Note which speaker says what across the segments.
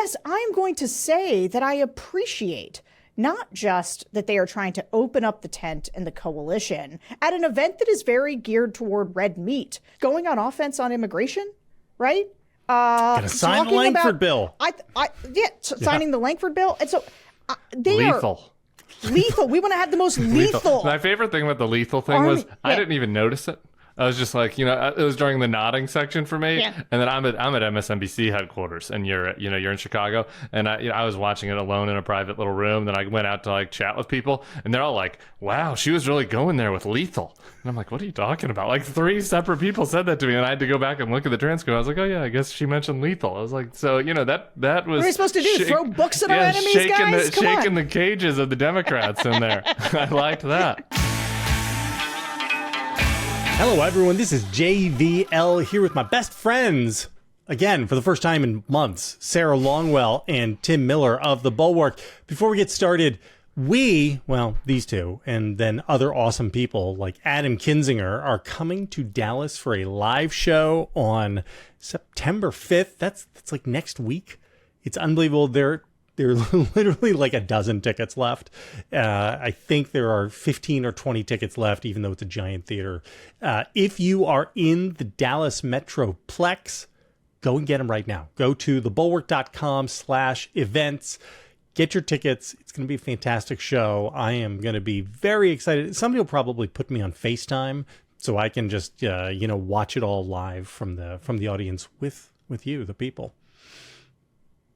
Speaker 1: yes, I'm going to say that I appreciate not just that they are trying to open up the tent and the coalition at an event that is very geared toward red meat, going on offense on immigration, right?
Speaker 2: Gonna sign the Langford bill.
Speaker 1: Signing the Langford bill. And so they
Speaker 3: lethal.
Speaker 1: are lethal. We want to have the most lethal.
Speaker 3: My favorite thing about the lethal thing was I didn't even notice it. I was just like, it was during the nodding section for me, and then I'm at MSNBC headquarters, and you're in Chicago, and I was watching it alone in a private little room. Then I went out to chat with people, and they're all like, "Wow, she was really going there with lethal," and I'm like, "What are you talking about?" Like 3 separate people said that to me, and I had to go back and look at the transcript. I was like, "Oh yeah, I guess she mentioned lethal." I was like, "So that was."
Speaker 1: What are we supposed to do? Throw books at our enemies, guys?
Speaker 3: Shaking the cages of the Democrats in there. I liked that.
Speaker 2: Hello, everyone. This is JVL here with my best friends, again, for the first time in months, Sarah Longwell and Tim Miller of the Bulwark. Before we get started, these two, and then other awesome people like Adam Kinzinger are coming to Dallas for a live show on September 5th. That's like next week. It's unbelievable. There are literally like a dozen tickets left. I think there are 15 or 20 tickets left, even though it's a giant theater. If you are in the Dallas Metroplex, go and get them right now. Go to thebulwark.com/events. Get your tickets. It's going to be a fantastic show. I am going to be very excited. Somebody will probably put me on FaceTime so I can just, watch it all live from the audience with you, the people.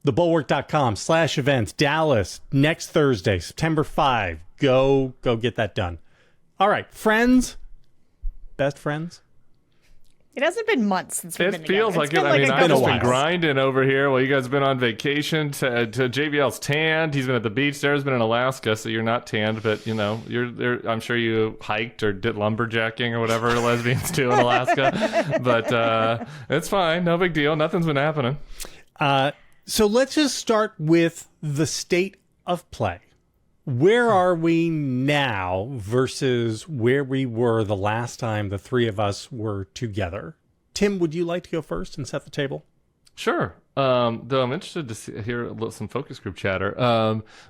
Speaker 2: Thebulwark.com/events, Dallas, next Thursday, September 5. Go get that done. All right, friends, best friends.
Speaker 1: It hasn't been months since we've been together.
Speaker 3: It feels like it. I've just been grinding over here while you guys have been on vacation. To JVL's tanned. He's been at the beach. Sarah's been in Alaska, so you're not tanned, but I'm sure you hiked or did lumberjacking or whatever lesbians do in Alaska. But it's fine, no big deal. Nothing's been happening.
Speaker 2: So let's just start with the state of play. Where are we now versus where we were the last time the three of us were together? Tim, would you like to go first and set the table?
Speaker 3: Sure. Though I'm interested to hear some focus group chatter.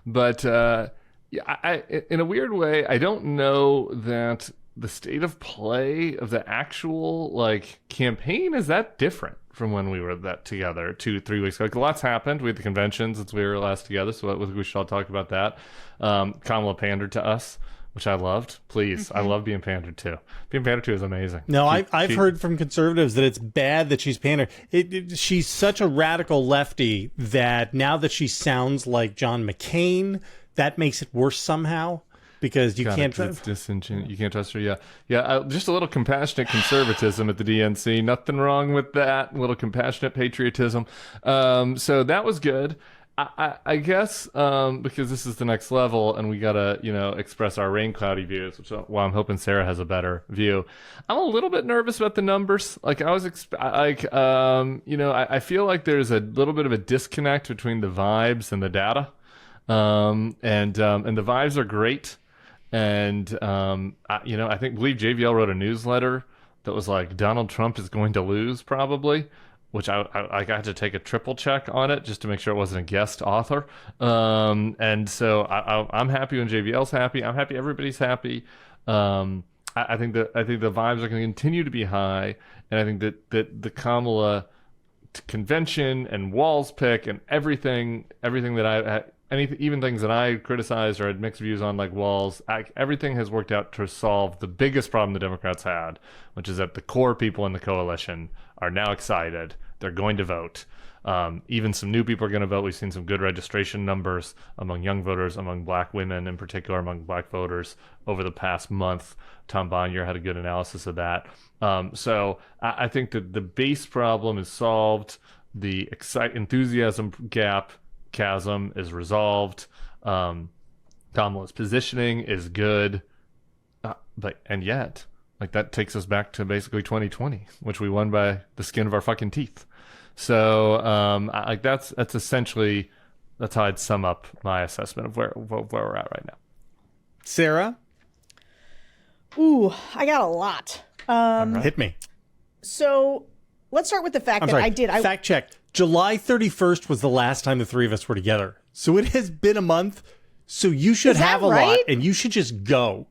Speaker 3: But in a weird way, I don't know that the state of play of the actual campaign is that different from when we were together 2-3 weeks ago. A lot's happened. We had the convention since we were last together, so we should all talk about that. Kamala pandered to us, which I loved. Please, I love being pandered to. Being pandered to is amazing.
Speaker 2: No, I've heard from conservatives that it's bad that she's pandered. She's such a radical lefty that now that she sounds like John McCain, that makes it worse somehow. Because you can't trust
Speaker 3: you can't trust her. Yeah. Just a little compassionate conservatism at the DNC. Nothing wrong with that. A little compassionate patriotism. So that was good. I guess because this is the next level, and we gotta express our rain cloudy views, which I'm hoping Sarah has a better view. I'm a little bit nervous about the numbers. I feel like there's a little bit of a disconnect between the vibes and the data. And the vibes are great. And, believe JVL wrote a newsletter that was like, Donald Trump is going to lose probably, which I got to take a triple check on it just to make sure it wasn't a guest author. And so I'm happy when JVL's happy. I'm happy everybody's happy. I think the vibes are going to continue to be high. And I think that the Kamala convention and Walls pick and everything that even things that I criticized or had mixed views on, like Walls, everything has worked out to solve the biggest problem the Democrats had, which is that the core people in the coalition are now excited. They're going to vote. Even some new people are going to vote. We've seen some good registration numbers among young voters, among black women in particular, among black voters over the past month. Tom Bonnier had a good analysis of that. So I think that the base problem is solved. The enthusiasm chasm is resolved. Kamala's positioning is good, and yet that takes us back to basically 2020, which we won by the skin of our fucking teeth. So that's essentially how I'd sum up my assessment of where we're at right now.
Speaker 2: Sarah?
Speaker 1: Ooh, I got a lot.
Speaker 2: Hit me.
Speaker 1: So let's start with the fact that I did.
Speaker 2: Fact check. July 31st was the last time the three of us were together. So it has been a month. So you should have a lot, and you should just go.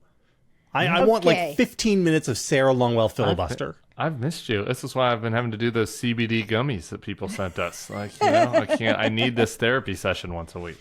Speaker 2: I want like 15 minutes of Sarah Longwell filibuster.
Speaker 3: I've missed you. This is why I've been having to do those CBD gummies that people sent us. Like, you know, I can't. I need this therapy session once a week.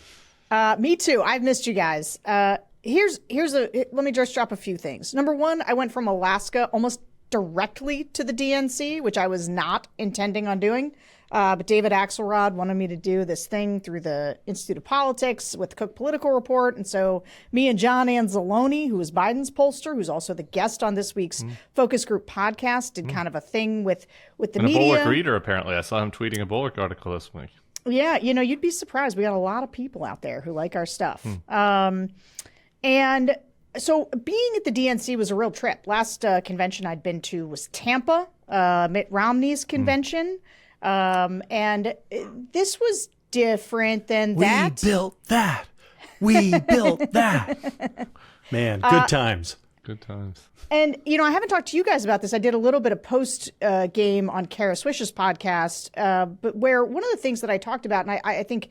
Speaker 1: Me too. I've missed you guys. Let me just drop a few things. Number one, I went from Alaska almost directly to the DNC, which I was not intending on doing. But David Axelrod wanted me to do this thing through the Institute of Politics with the Cook Political Report. And so me and John Anzalone, who is Biden's pollster, who's also the guest on this week's Focus Group podcast, did kind of a thing with the media.
Speaker 3: A Bulwark reader, apparently. I saw him tweeting a Bulwark article this week.
Speaker 1: Yeah, you know, you'd be surprised. We got a lot of people out there who like our stuff. And so being at the DNC was a real trip. Last convention I'd been to was Tampa, Mitt Romney's convention. And this was different than that.
Speaker 2: We built that. We built that. Man, good times.
Speaker 3: Good times.
Speaker 1: And, you know, I haven't talked to you guys about this. I did a little bit of post game on Kara Swish's podcast, but where one of the things that I talked about, and I think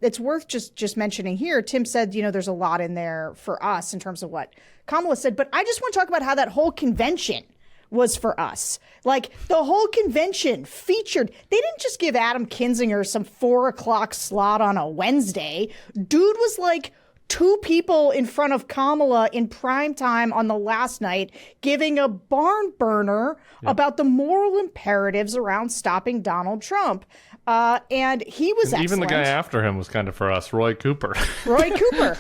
Speaker 1: it's worth just mentioning here, Tim said, you know, there's a lot in there for us in terms of what Kamala said, but I just want to talk about how that whole convention was for us. Like, the whole convention featured, they didn't just give Adam Kinzinger some 4:00 slot on a Wednesday. Dude was like 2 people in front of Kamala in prime time on the last night, giving a barn burner about the moral imperatives around stopping Donald Trump. And he was excellent.
Speaker 3: Even the guy after him was kind of for us, Roy Cooper.
Speaker 1: Roy Cooper.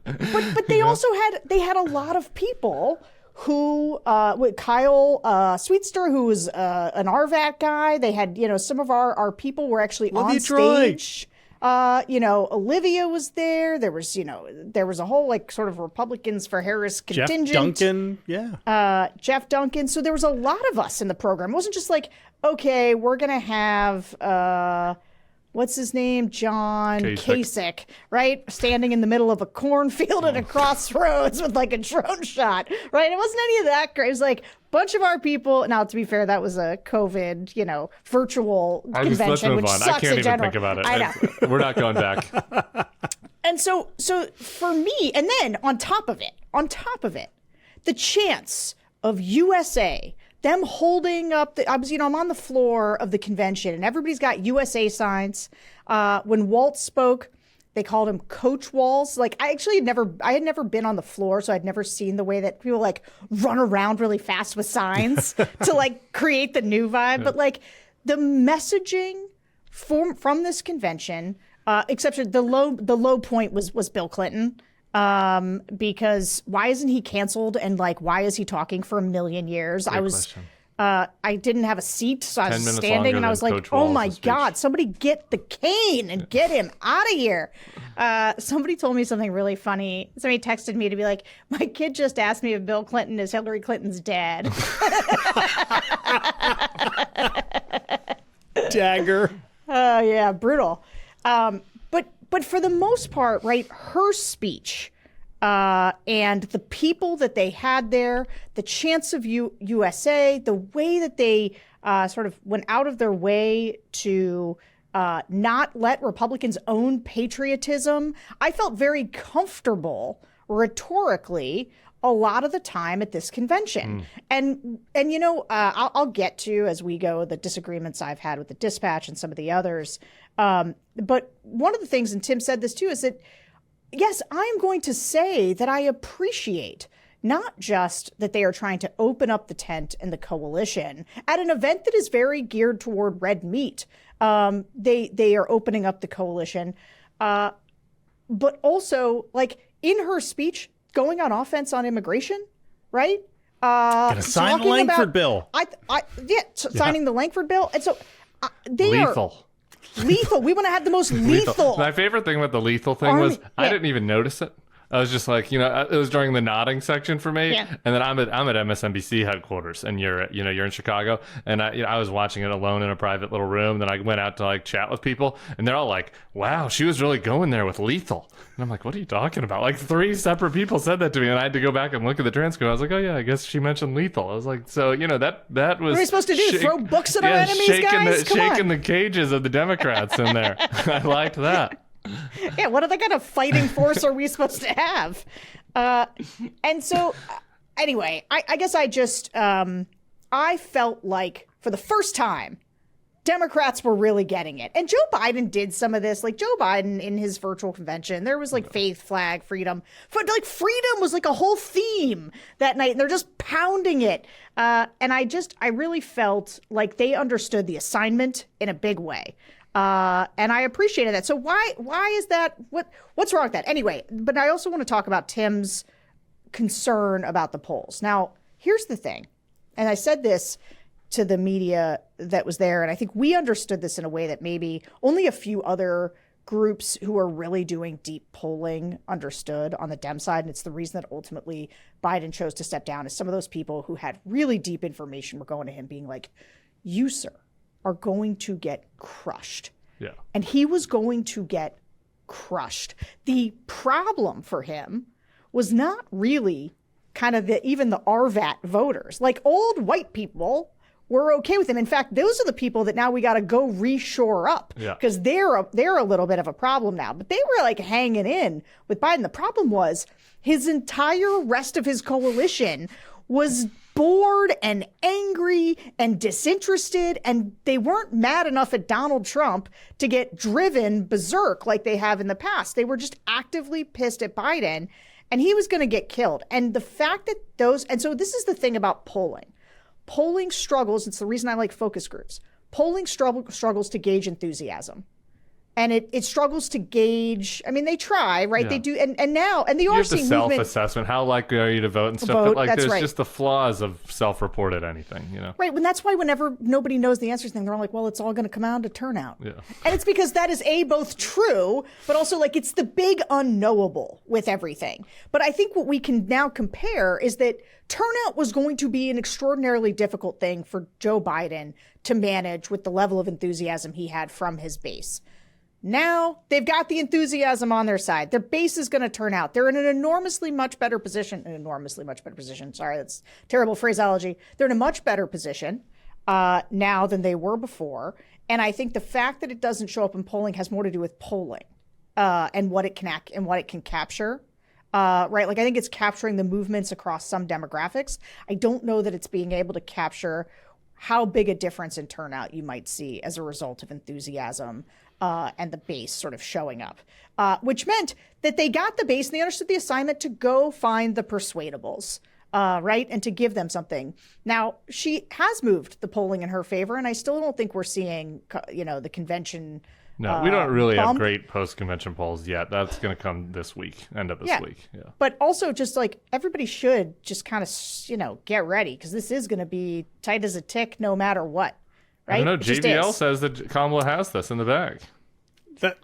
Speaker 1: But they also had a lot of people who, with Kyle Sweetster, who was an RVAC guy. They had, you know, some of our people were actually on stage. You know, Olivia was there. There was a whole like sort of Republicans for Harris contingent.
Speaker 2: Jeff Duncan,
Speaker 1: Jeff Duncan. So there was a lot of us in the program. It wasn't just like, okay, we're gonna have what's his name? John Kasich, right? Standing in the middle of a cornfield at a crossroads with like a drone shot, right? It wasn't any of that. It was like a bunch of our people. Now, to be fair, that was a COVID, you know, virtual convention, which sucks.
Speaker 3: I can't even
Speaker 1: general.
Speaker 3: think about it.
Speaker 1: I know.
Speaker 3: We're not going back.
Speaker 1: And so for me, and then on top of it, the chance of USA, them holding up I'm on the floor of the convention and everybody's got USA signs. When Walt spoke, they called him Coach Walls. Like, I had never been on the floor, so I'd never seen the way that people like run around really fast with signs to like create the new vibe. Yeah. But like the messaging from this convention, except for the low point was Bill Clinton. Because why isn't he canceled? And like, why is he talking for 1 million years? I didn't have a seat, so I was standing and I was like, oh my God, somebody get the cane and get him out of here. Somebody told me something really funny. Somebody texted me to be like, my kid just asked me if Bill Clinton is Hillary Clinton's dad.
Speaker 2: Dagger.
Speaker 1: Yeah, brutal. But for the most part, right, her speech and the people that they had there, the chance of USA, the way that they sort of went out of their way to not let Republicans own patriotism, I felt very comfortable rhetorically a lot of the time at this convention. And you know, I'll get to, as we go, the disagreements I've had with the Dispatch and some of the others. But one of the things, and Tim said this too, is that, yes, I'm going to say that I appreciate not just that they are trying to open up the tent and the coalition at an event that is very geared toward red meat. They are opening up the coalition, but also, like, in her speech, going on offense on immigration, right?
Speaker 2: Gonna sign the Langford bill.
Speaker 1: Signing the Langford bill. And so they
Speaker 3: lethal.
Speaker 1: Lethal. We want to have the most lethal.
Speaker 3: My favorite thing about the lethal thing was I didn't even notice it I was just like, it was during the nodding section for me.
Speaker 1: Yeah.
Speaker 3: And then I'm at MSNBC headquarters, and you're in Chicago, and I was watching it alone in a private little room. Then I went out to like chat with people, and they're all like, "Wow, she was really going there with lethal." And I'm like, "What are you talking about?" Like 3 separate people said that to me, and I had to go back and look at the transcript. I was like, "Oh yeah, I guess she mentioned lethal." I was like, "So that was."
Speaker 1: What are we supposed to do? Throw books at our enemies, guys?
Speaker 3: Shaking the cages of the Democrats in there. I liked that.
Speaker 1: Yeah, what other kind of fighting force are we supposed to have? And so, anyway, I guess I just, I felt like for the first time, Democrats were really getting it. And Joe Biden did some of this. Like Joe Biden in his virtual convention, there was like faith, flag, freedom. Like freedom was like a whole theme that night. And they're just pounding it. And I really felt like they understood the assignment in a big way. And I appreciated that. So why is that? What's wrong with that? Anyway, but I also want to talk about Tim's concern about the polls. Now, here's the thing. And I said this to the media that was there, and I think we understood this in a way that maybe only a few other groups who are really doing deep polling understood on the Dem side. And it's the reason that ultimately Biden chose to step down, is some of those people who had really deep information were going to him being like, "You, sir, are going to get crushed."
Speaker 3: Yeah.
Speaker 1: And he was going to get crushed. The problem for him was not really kind of even the RVAT voters. Like old white people were okay with him. In fact, those are the people that now we got to go reshore up, because they're a little bit of a problem now. But they were like hanging in with Biden. The problem was his entire rest of his coalition was bored and angry and disinterested, and they weren't mad enough at Donald Trump to get driven berserk like they have in the past. They were just actively pissed at Biden, and he was going to get killed. And the fact that and so this is the thing about polling. Polling struggles, it's the reason I like focus groups. Polling struggles to gauge enthusiasm. And it struggles to gauge. I mean, they try, right?
Speaker 3: Yeah.
Speaker 1: They do, and now, and the
Speaker 3: You have
Speaker 1: RC
Speaker 3: the
Speaker 1: movement.
Speaker 3: self-assessment. How likely are you to vote and stuff?
Speaker 1: Vote,
Speaker 3: But like,
Speaker 1: that's
Speaker 3: there's
Speaker 1: right.
Speaker 3: just the flaws of self-reported anything,
Speaker 1: Right. And that's why whenever nobody knows the answers, they're all like, well, it's all going to come down to turnout.
Speaker 3: Yeah.
Speaker 1: And it's because that is both true, but also like it's the big unknowable with everything. But I think what we can now compare is that turnout was going to be an extraordinarily difficult thing for Joe Biden to manage with the level of enthusiasm he had from his base. Now they've got the enthusiasm on their side. Their base is going to turn out. They're in an enormously much better position. Sorry, that's terrible phraseology. They're in a much better position now than they were before. And I think the fact that it doesn't show up in polling has more to do with polling and what it can capture. Right. Like I think it's capturing the movements across some demographics. I don't know that it's being able to capture how big a difference in turnout you might see as a result of enthusiasm and the base sort of showing up, which meant that they got the base and they understood the assignment to go find the persuadables, right, and to give them something. Now, she has moved the polling in her favor, and I still don't think we're seeing, the convention.
Speaker 3: No, we don't really
Speaker 1: bump.
Speaker 3: have great post-convention polls yet. That's going to come this week, end of this week. Yeah.
Speaker 1: But also just like everybody should just kind of, get ready, because this is going to be tight as a tick no matter what. Right?
Speaker 3: I don't know. JVL says that Kamala has this in the bag.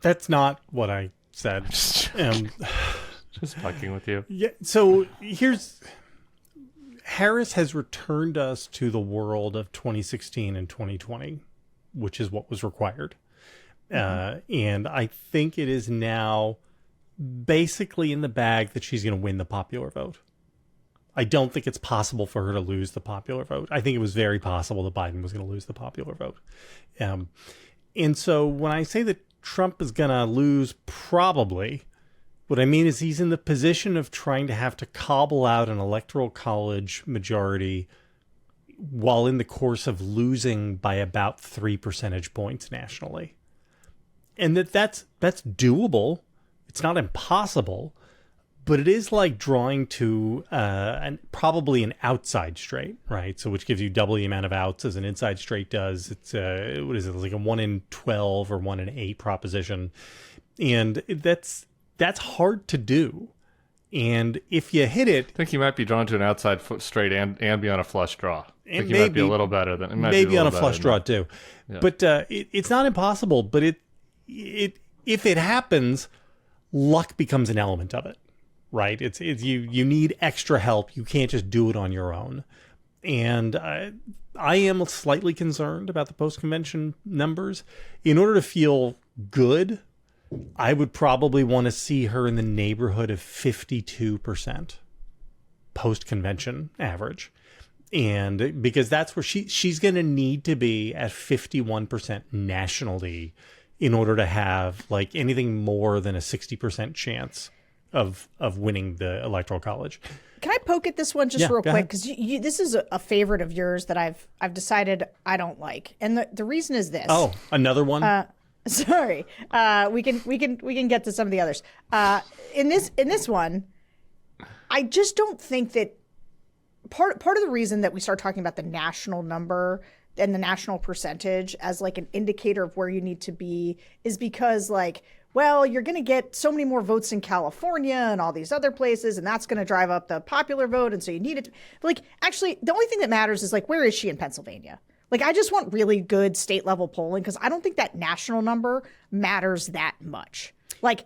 Speaker 2: That's not what I said.
Speaker 3: Just fucking with you.
Speaker 2: Yeah. So Harris has returned us to the world of 2016 and 2020, which is what was required. And I think it is now basically in the bag that she's going to win the popular vote. I don't think it's possible for her to lose the popular vote. I think it was very possible that Biden was going to lose the popular vote. And so when I say that Trump is going to lose probably, what I mean is he's in the position of trying to have to cobble out an electoral college majority while in the course of losing by about 3 percentage points nationally. And that's doable. It's not impossible. But it is like drawing to probably an outside straight, right? So which gives you double the amount of outs as an inside straight does. It's what is it, like a 1 in 12 or 1 in 8 proposition, and that's hard to do. And if you hit it,
Speaker 3: I think you might be drawn to an outside straight and be on a flush draw. I think you
Speaker 2: maybe,
Speaker 3: might be a little better than
Speaker 2: maybe on a flush draw too. Yeah. But it's not impossible. But if it happens, luck becomes an element of it. right? It's you need extra help. You can't just do it on your own. And I am slightly concerned about the post-convention numbers. In order to feel good, I would probably want to see her in the neighborhood of 52% post-convention average. And because that's where she's going to need to be at 51% nationally in order to have like anything more than a 60% chance of winning the Electoral College.
Speaker 1: Can I poke at this one just real quick?
Speaker 2: ahead.
Speaker 1: Because this is a favorite of yours that I've decided I don't like, and the reason is this.
Speaker 2: Oh, another one.
Speaker 1: Sorry. We can get to some of the others. In this one, I just don't think that part of the reason that we start talking about the national number and the national percentage as like an indicator of where you need to be is because like, well, you're going to get so many more votes in California and all these other places, and that's going to drive up the popular vote, and so you need it. Like, actually, the only thing that matters is like, where is she in Pennsylvania? Like, I just want really good state level polling because I don't think that national number matters that much. Like,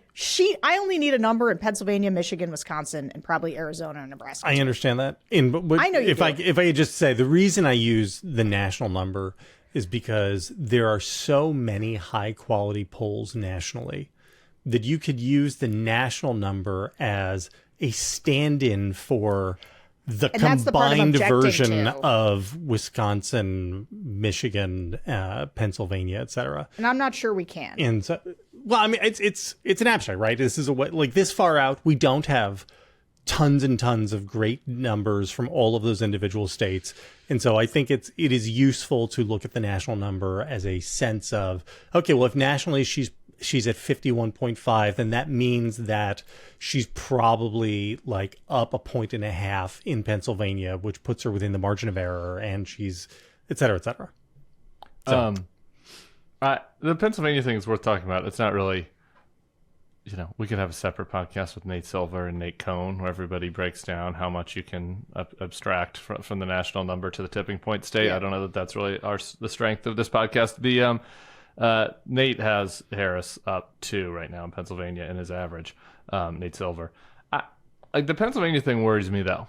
Speaker 1: I only need a number in Pennsylvania, Michigan, Wisconsin, and probably Arizona and Nebraska.
Speaker 2: I understand that. But
Speaker 1: I know you
Speaker 2: if
Speaker 1: do.
Speaker 2: if I could just say the reason I use the national number is because there are so many high quality polls nationally that you could use the national number as a stand-in for the
Speaker 1: And that's the part I'm
Speaker 2: combined
Speaker 1: objecting
Speaker 2: version
Speaker 1: to.
Speaker 2: of Wisconsin, Michigan, Pennsylvania, et cetera.
Speaker 1: And I'm not sure we can.
Speaker 2: And so, well, I mean, it's an abstract, right? This is a way, like this far out, we don't have tons and tons of great numbers from all of those individual states. And so I think it is useful to look at the national number as a sense of, okay, well, if nationally she's at 51.5, then that means that she's probably like up 1.5 points in Pennsylvania, which puts her within the margin of error, and she's et cetera, et cetera. So,
Speaker 3: The Pennsylvania thing is worth talking about. It's not really, we could have a separate podcast with Nate Silver and Nate Cohn where everybody breaks down how much you can abstract from the national number to the tipping point state.
Speaker 1: Yeah.
Speaker 3: I don't know that that's really the strength of this podcast. Nate has Harris up 2 right now in Pennsylvania in his average. Nate Silver. The Pennsylvania thing worries me though,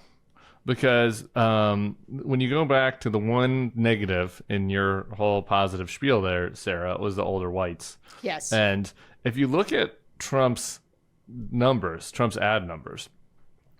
Speaker 3: because when you go back to the one negative in your whole positive spiel there, Sarah, it was the older whites.
Speaker 1: Yes.
Speaker 3: And if you look at Trump's numbers, Trump's ad numbers,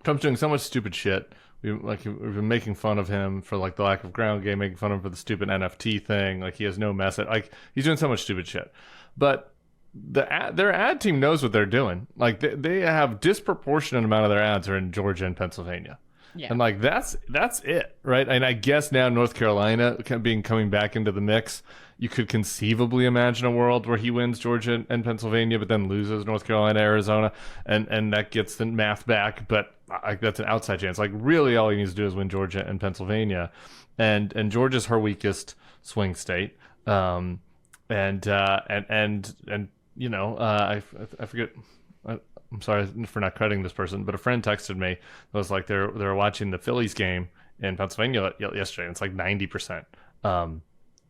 Speaker 3: Trump's doing so much stupid shit. We've been making fun of him for like the lack of ground game, making fun of him for the stupid NFT thing. Like he has no message. Like he's doing so much stupid shit. But their ad team knows what they're doing. Like they have disproportionate amount of their ads are in Georgia and Pennsylvania.
Speaker 1: Yeah.
Speaker 3: And like that's it, right? And I guess now North Carolina coming back into the mix, you could conceivably imagine a world where he wins Georgia and Pennsylvania, but then loses North Carolina, Arizona, and that gets the math back. But that's an outside chance. Like really, all he needs to do is win Georgia and Pennsylvania, and Georgia's her weakest swing state. I forget. I'm sorry for not crediting this person, but a friend texted me. It was like they were watching the Phillies game in Pennsylvania yesterday. And it's like 90%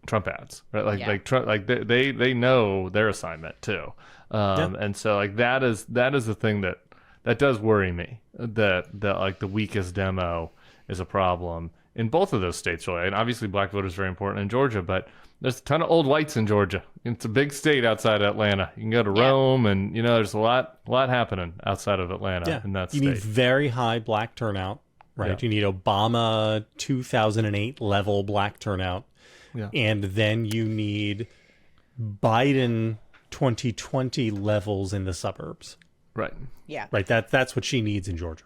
Speaker 3: Trump ads, right? Like
Speaker 1: Yeah.
Speaker 3: like Trump, like they know their assignment too. And so like that is the thing that does worry me. That like the weakest demo is a problem in both of those states, really. And obviously, black voters are very important in Georgia, but there's a ton of old whites in Georgia. It's a big state outside of Atlanta. You can go to Rome, and there's a lot happening outside of Atlanta in that state.
Speaker 2: You need very high black turnout, right?
Speaker 3: Yeah.
Speaker 2: You need Obama 2008 level black turnout.
Speaker 3: Yeah.
Speaker 2: And then you need Biden 2020 levels in the suburbs.
Speaker 3: Right.
Speaker 1: Yeah.
Speaker 2: Right. That's what she needs in Georgia.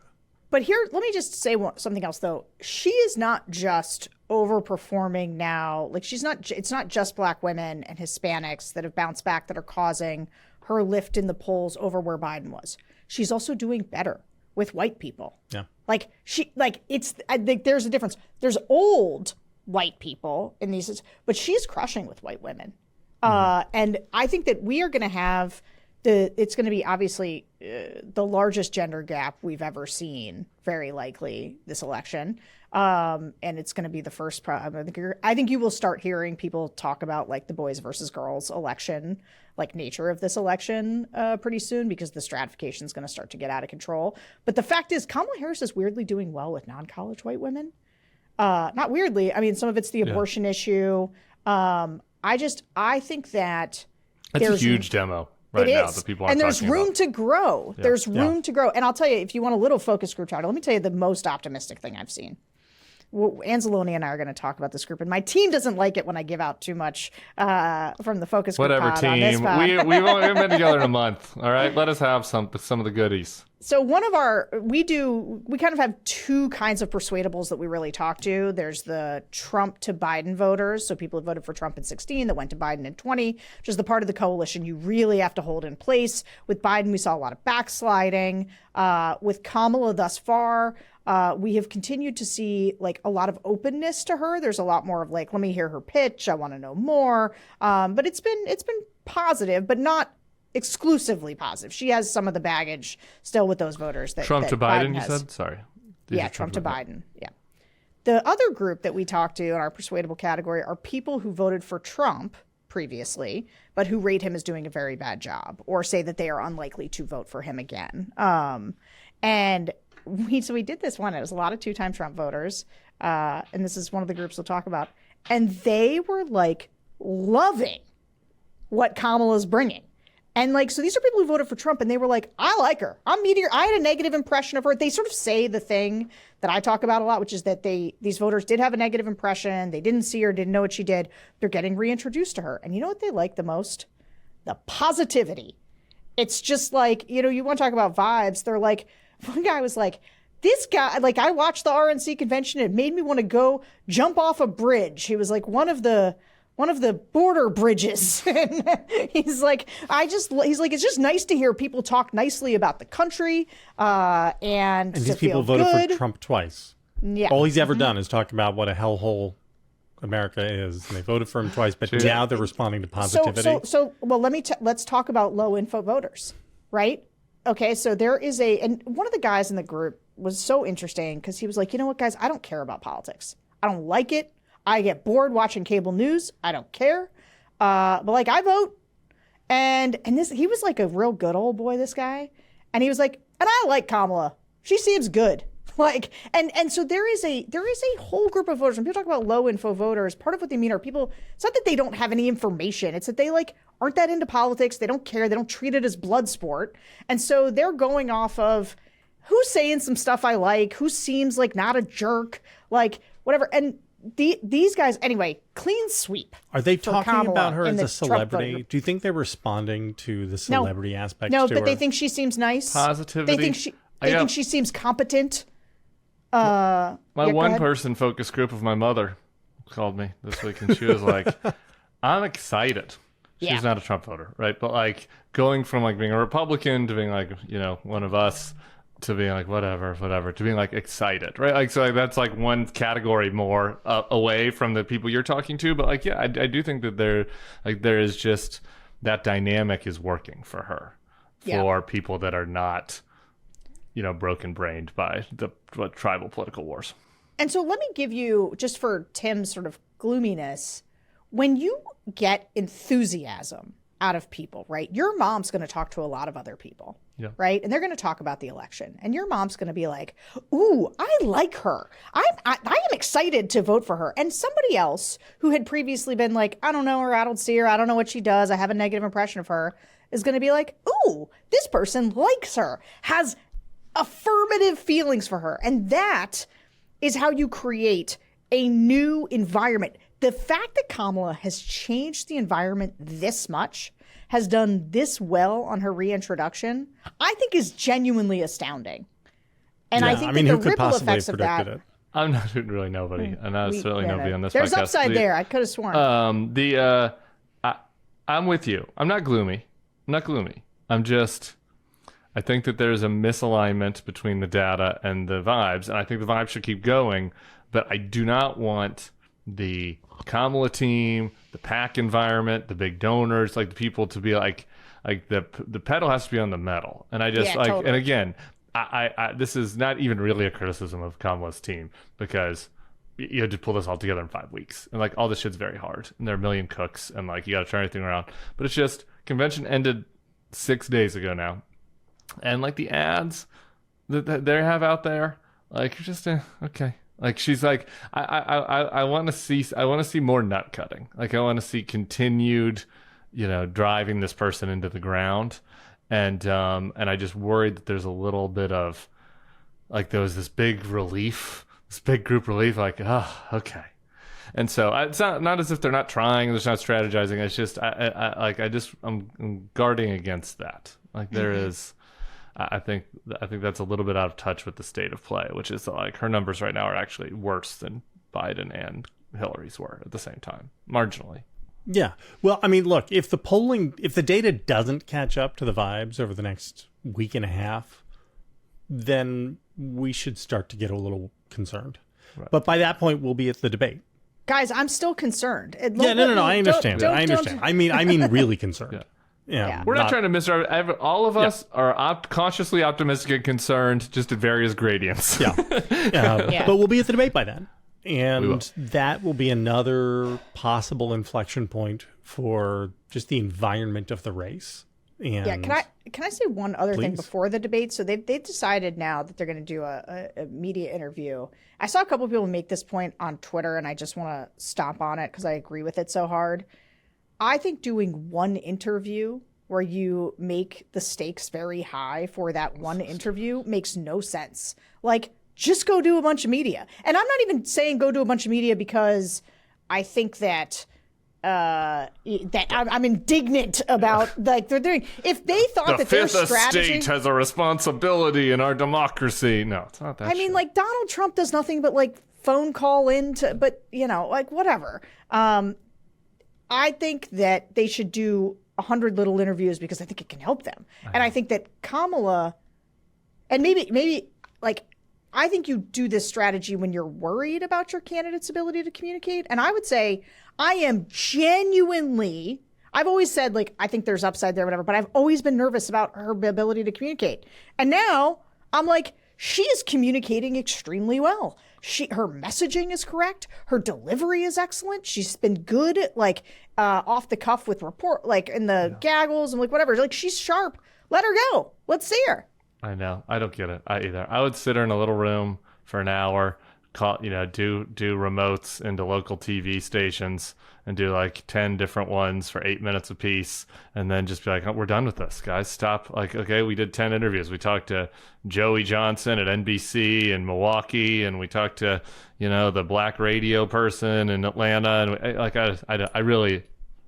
Speaker 1: But here, let me just say something else, though. She is not just overperforming now. Like, it's not just black women and Hispanics that have bounced back that are causing her lift in the polls over where Biden was. She's also doing better with white people.
Speaker 2: Yeah.
Speaker 1: I think there's a difference. There's old white people in these, but she's crushing with white women. And I think that we are going to have it's going to be obviously the largest gender gap we've ever seen, very likely this election. And it's going to be the first. I think you will start hearing people talk about like the boys versus girls election like nature of this election pretty soon, because the stratification is going to start to get out of control. But the fact is, Kamala Harris is weirdly doing well with non-college white women. Not weirdly. I mean, some of it's the abortion issue. I think that
Speaker 3: that's a huge demo right now that people aren't
Speaker 1: and there's
Speaker 3: talking
Speaker 1: room
Speaker 3: about.
Speaker 1: to grow. Yeah. There's room to grow. And I'll tell you, if you want a little focus group title, let me tell you the most optimistic thing I've seen. Anzalone and I are going to talk about this group, and my team doesn't like it when I give out too much from the focus group.
Speaker 3: Whatever,
Speaker 1: pod
Speaker 3: team.
Speaker 1: On this pod.
Speaker 3: We've only been together in a month. All right, let us have some of the goodies.
Speaker 1: So we kind of have two kinds of persuadables that we really talk to. There's the Trump to Biden voters, so people who voted for Trump in 2016 that went to Biden in 2020, which is the part of the coalition you really have to hold in place. With Biden, we saw a lot of backsliding. With Kamala thus far, we have continued to see like a lot of openness to her. There's a lot more of like, let me hear her pitch. I want to know more. But it's been positive, but not exclusively positive. She has some of the baggage still with those voters that
Speaker 3: Trump
Speaker 1: that
Speaker 3: to Biden, you
Speaker 1: has.
Speaker 3: said? Sorry.
Speaker 1: Trump to Biden. Yeah. The other group that we talk to in our persuadable category are people who voted for Trump previously, but who rate him as doing a very bad job or say that they are unlikely to vote for him again. And we did this one. It was a lot of two-time Trump voters. And this is one of the groups we'll talk about. And they were like loving what Kamala's bringing. And like, so these are people who voted for Trump and they were like, I like her. I had a negative impression of her. They sort of say the thing that I talk about a lot, which is that these voters did have a negative impression. They didn't see her, didn't know what she did. They're getting reintroduced to her. And you know what they like the most? The positivity. It's just like, you want to talk about vibes. They're like, one guy was like, this guy, like I watched the RNC convention. It made me want to go jump off a bridge. He was like one of the border bridges. And he's like, it's just nice to hear people talk nicely about the country. And
Speaker 2: these people voted for Trump twice.
Speaker 1: Yeah.
Speaker 2: All he's ever done is talk about what a hellhole America is. And they voted for him twice, but now they're responding to positivity.
Speaker 1: Well, let's talk about low info voters, right? Okay. So there is and one of the guys in the group was so interesting because he was like, you know what, guys, I don't care about politics. I don't like it. I get bored watching cable news. I don't care. But like I vote. And he was like a real good old boy, this guy. And he was like, and I like Kamala. She seems good. Like, and so there is a whole group of voters. When people talk about low info voters, part of what they mean are people, it's not that they don't have any information. It's that they like aren't that into politics. They don't care. They don't treat it as blood sport. And so they're going off of who's saying some stuff I like, who seems like not a jerk, like whatever. And these guys, anyway, clean sweep.
Speaker 2: Are they talking
Speaker 1: Kamala
Speaker 2: about her as
Speaker 1: in
Speaker 2: a
Speaker 1: the
Speaker 2: celebrity? Do you think they're responding to the celebrity aspect?
Speaker 1: No,
Speaker 2: to
Speaker 1: but
Speaker 2: her?
Speaker 1: they think she seems nice.
Speaker 3: Positivity.
Speaker 1: They think she seems competent.
Speaker 3: My one-person focus group of my mother called me this week, and she was like, I'm excited. She's not a Trump voter, right? But like going from like being a Republican to being like, one of us to being like, whatever, to being like excited, right? Like, so like, that's like one category more away from the people you're talking to. But like, yeah, I do think that there is just that dynamic is working for her for people that are not, broken brained by the tribal political wars.
Speaker 1: And so let me give you, just for Tim's sort of gloominess, when you get enthusiasm out of people, right? Your mom's going to talk to a lot of other people, right? And they're going to talk about the election. And your mom's going to be like, ooh, I like her. I am excited to vote for her. And somebody else who had previously been like, I don't know her, I don't see her, I don't know what she does, I have a negative impression of her, is going to be like, ooh, this person likes her, has affirmative feelings for her. And that is how you create a new environment. The fact that Kamala has changed the environment this much, has done this well on her reintroduction, I think is genuinely astounding. And I think the ripple effects of that.
Speaker 2: It?
Speaker 3: I'm not really nobody, and not certainly nobody on this
Speaker 1: There's
Speaker 3: podcast.
Speaker 1: There's upside there. I could have sworn.
Speaker 3: I'm with you. I'm not gloomy. I think that there's a misalignment between the data and the vibes, and I think the vibes should keep going, but I do not want the Kamala team, the PAC environment, the big donors, like the people to be like the pedal has to be on the metal. And I just totally. And again, I this is not even really a criticism of Kamala's team, because you had to pull this all together in 5 weeks. And like all this shit's very hard. And there are a million cooks and like you got to turn everything around. But it's just convention ended 6 days ago now, and like the ads that they have out there, like you're just okay. Like she's like, I want to see more nut cutting. Like I want to see continued, driving this person into the ground, and I just worried that there's a little bit of, like there was this big group relief, like okay. And so it's not as if they're not trying, they're not strategizing. It's just I'm guarding against that. Like there is, I think that's a little bit out of touch with the state of play, which is like her numbers right now are actually worse than Biden and Hillary's were at the same time, marginally.
Speaker 2: Yeah. Well, I mean, look, if the data doesn't catch up to the vibes over the next week and a half, then we should start to get a little concerned. Right. But by that point, we'll be at the debate.
Speaker 1: Guys, I'm still concerned.
Speaker 2: No. I understand. I understand. I mean, really concerned.
Speaker 1: Yeah.
Speaker 3: We're not trying to misrepresent. All of us are cautiously optimistic and concerned, just at various gradients.
Speaker 2: But we'll be at the debate by then. And that will be another possible inflection point for just the environment of the race. And
Speaker 1: can I say one other thing before the debate? So they've decided now that they're going to do a media interview. I saw a couple of people make this point on Twitter, and I just want to stomp on it because I agree with it so hard. I think doing one interview where you make the stakes very high for that one interview makes no sense. Like, just go do a bunch of media. And I'm not even saying go do a bunch of media because I think that I'm indignant about like they're doing. If they thought that their strategy,
Speaker 3: the fifth estate has a responsibility in our democracy. No, it's not that.
Speaker 1: I mean, like Donald Trump does nothing but like phone call into, but like whatever. I think that they should do 100 little interviews because I think it can help them. And I think that Kamala, and maybe like, I think you do this strategy when you're worried about your candidate's ability to communicate. And I would say I am genuinely, I've always said like, I think there's upside there, whatever, but I've always been nervous about her ability to communicate. And now I'm like, she is communicating extremely well. Her messaging is correct. Her delivery is excellent. She's been good, like off the cuff with report, like in the gaggles and like whatever. Like she's sharp. Let her go. Let's see her.
Speaker 3: I know. I don't get it either. I would sit her in a little room for an hour, do remotes into local TV stations and do like 10 different ones for 8 minutes apiece, and then just be like, oh, we're done with this, guys. Stop. Like, okay, we did 10 interviews. We talked to Joey Johnson at NBC in Milwaukee, and we talked to, the black radio person in Atlanta, and I really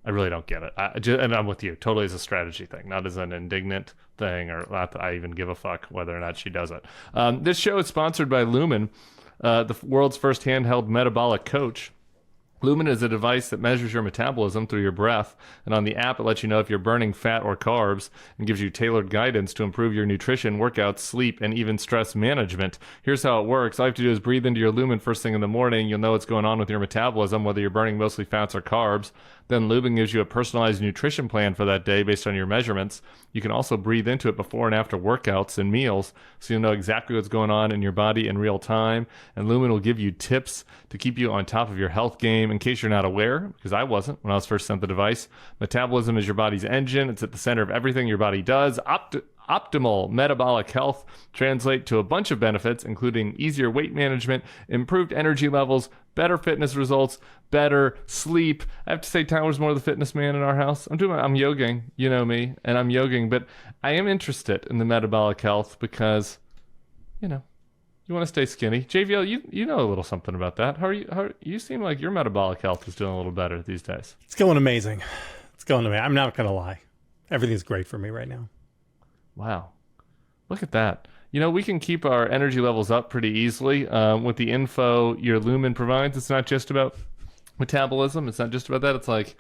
Speaker 3: don't get it. And I'm with you. Totally as a strategy thing, not as an indignant thing, or not that I even give a fuck whether or not she does it. This show is sponsored by Lumen, the world's first handheld metabolic coach. Lumen is a device that measures your metabolism through your breath, and on the app it lets you know if you're burning fat or carbs and gives you tailored guidance to improve your nutrition, workouts, sleep, and even stress management. Here's how it works. All you have to do is breathe into your Lumen first thing in the morning. You'll know what's going on with your metabolism, whether you're burning mostly fats or carbs. Then Lumen gives you a personalized nutrition plan for that day based on your measurements. You can also breathe into it before and after workouts and meals, so you'll know exactly what's going on in your body in real time. And Lumen will give you tips to keep you on top of your health game. In case you're not aware, because I wasn't when I was first sent the device, metabolism is your body's engine. It's at the center of everything your body does. Optimal metabolic health translate to a bunch of benefits, including easier weight management, improved energy levels, better fitness results, better sleep. I have to say, Tyler's more the fitness man in our house. I'm yogging, you know me, and I'm yogging, but I am interested in the metabolic health because, you want to stay skinny. JVL, you know a little something about that. You seem like your metabolic health is doing a little better these days.
Speaker 2: It's going amazing. I'm not going to lie. Everything's great for me right now.
Speaker 3: Wow. Look at that. We can keep our energy levels up pretty easily with the info your Lumen provides. It's not just about metabolism. It's not just about that. It's like,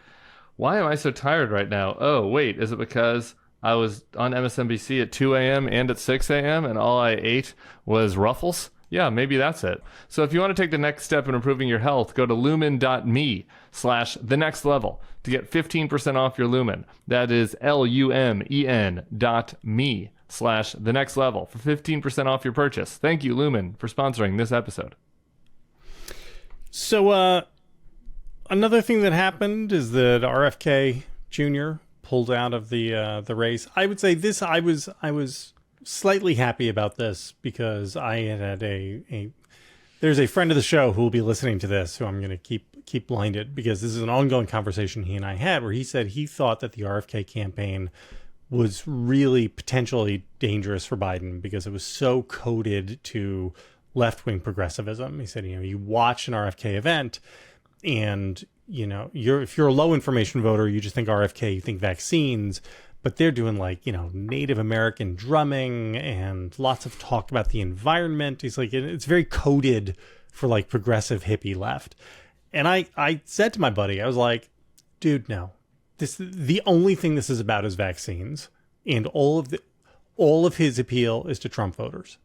Speaker 3: why am I so tired right now? Oh, wait, is it because I was on MSNBC at 2 a.m. and at 6 a.m. and all I ate was Ruffles? Yeah, maybe that's it. So if you want to take the next step in improving your health, go to lumen.me/thenextlevel to get 15% off your Lumen. That is lumen.me/thenextlevel for 15% off your purchase. Thank you, Lumen, for sponsoring this episode.
Speaker 2: So another thing that happened is that RFK Jr. pulled out of the race. I would say this. I was slightly happy about this because I had there's a friend of the show who will be listening to this, who I'm going to keep blinded, because this is an ongoing conversation he and I had, where he said he thought that the RFK campaign was really potentially dangerous for Biden because it was so coded to left-wing progressivism. He said, you watch an RFK event and, if you're a low information voter, you just think RFK, you think vaccines, but they're doing Native American drumming and lots of talk about the environment. He's like, it's very coded for progressive hippie left. And I said to my buddy, I was like, dude, no, the only thing this is about is vaccines, and all of his appeal is to Trump voters.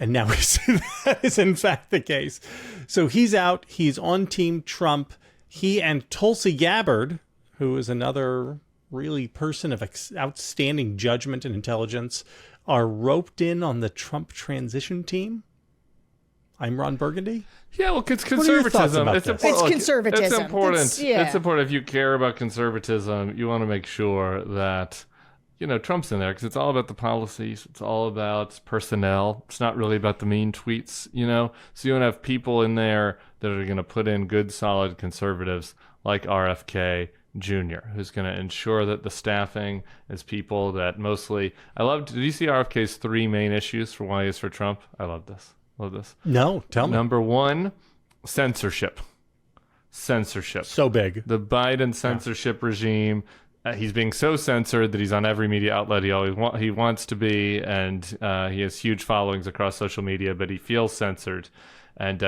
Speaker 2: And now we see that is in fact the case. So he's out, he's on Team Trump. He and Tulsi Gabbard, who is another really person of outstanding judgment and intelligence, are roped in on the Trump transition team. I'm Ron Burgundy.
Speaker 3: Yeah, well, it's conservatism.
Speaker 1: It's conservatism.
Speaker 3: It's important. It's important. If you care about conservatism, you want to make sure that Trump's in there, because it's all about the policies. It's all about personnel. It's not really about the mean tweets. So you want to have people in there that are going to put in good, solid conservatives like RFK Jr., who's going to ensure that the staffing is people that mostly... Did you see RFK's 3 main issues for why he's for Trump? I love this.
Speaker 2: No, tell me.
Speaker 3: Number 1, censorship.
Speaker 2: So big.
Speaker 3: The Biden censorship regime. He's being so censored that he's on every media outlet he wants to be, and he has huge followings across social media, but he feels censored. And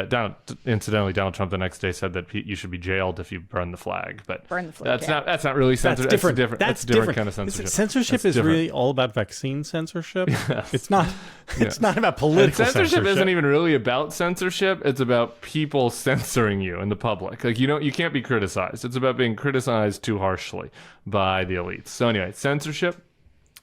Speaker 3: incidentally, Donald Trump the next day said that you should be jailed if you burn the flag. But that's not really censorship. That's a different kind of censorship.
Speaker 2: Censorship is really all about vaccine censorship. Yes. It's not. It's not about political
Speaker 3: censorship. Isn't even really about censorship. It's about people censoring you in the public. You can't be criticized. It's about being criticized too harshly by the elites. So anyway, censorship,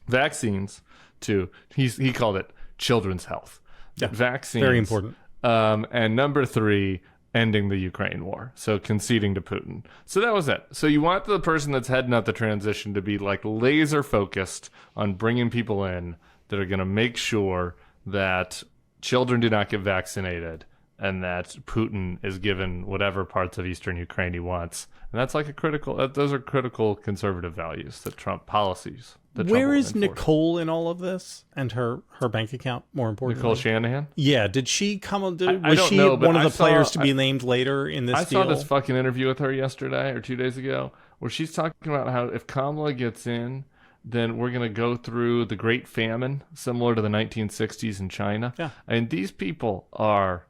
Speaker 3: vaccines. He called it children's health.
Speaker 2: Yeah,
Speaker 3: vaccines,
Speaker 2: very important.
Speaker 3: And number 3, ending the Ukraine war. So conceding to Putin. So that was it. So you want the person that's heading out the transition to be laser focused on bringing people in that are going to make sure that children do not get vaccinated and that Putin is given whatever parts of eastern Ukraine he wants. And that's those are critical conservative values that Trump policies.
Speaker 2: Where is Nicole in all of this, and her bank account, more importantly?
Speaker 3: Nicole Shanahan?
Speaker 2: Yeah, did she come?
Speaker 3: Was she one
Speaker 2: of the players to be named later in this deal?
Speaker 3: I saw this fucking interview with her yesterday or 2 days ago, where she's talking about how if Kamala gets in, then we're going to go through the Great Famine, similar to the 1960s in China.
Speaker 2: Yeah.
Speaker 3: And these people are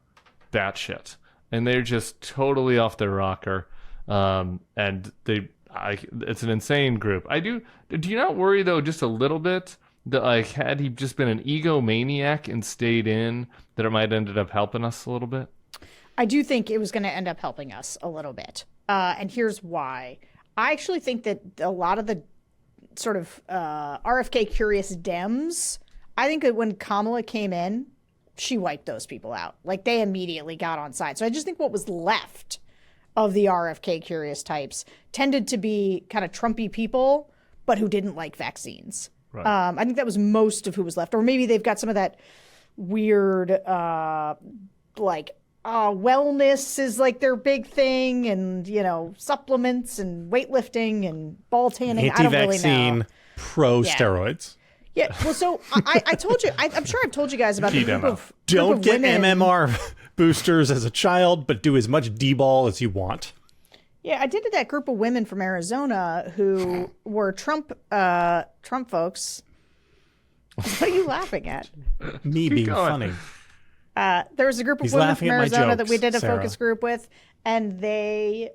Speaker 3: batshit, and they're just totally off their rocker, and it's an insane group. Do you not worry though, just a little bit, that had he just been an egomaniac and stayed in, that it might have ended up helping us a little bit?
Speaker 1: I do think it was going to end up helping us a little bit, and here's why. I actually think that a lot of the sort of RFK curious Dems, I think that when Kamala came in, she wiped those people out. They immediately got on side. So I just think what was left of the RFK curious types tended to be kind of Trumpy people, but who didn't like vaccines.
Speaker 3: Right.
Speaker 1: I think that was most of who was left. Or maybe they've got some of that weird, wellness is their big thing, and, supplements and weightlifting and ball tanning. I don't really know.
Speaker 2: Pro-steroids.
Speaker 1: Yeah, well, so I told you, I'm sure I've told you guys about the group of
Speaker 2: Don't get
Speaker 1: women.
Speaker 2: MMR boosters as a child, but do as much D-ball as you want.
Speaker 1: Yeah, I did that group of women from Arizona who were Trump folks. What are you laughing at?
Speaker 2: Me being funny.
Speaker 1: There was a group of women from Arizona that we did a focus group with, and they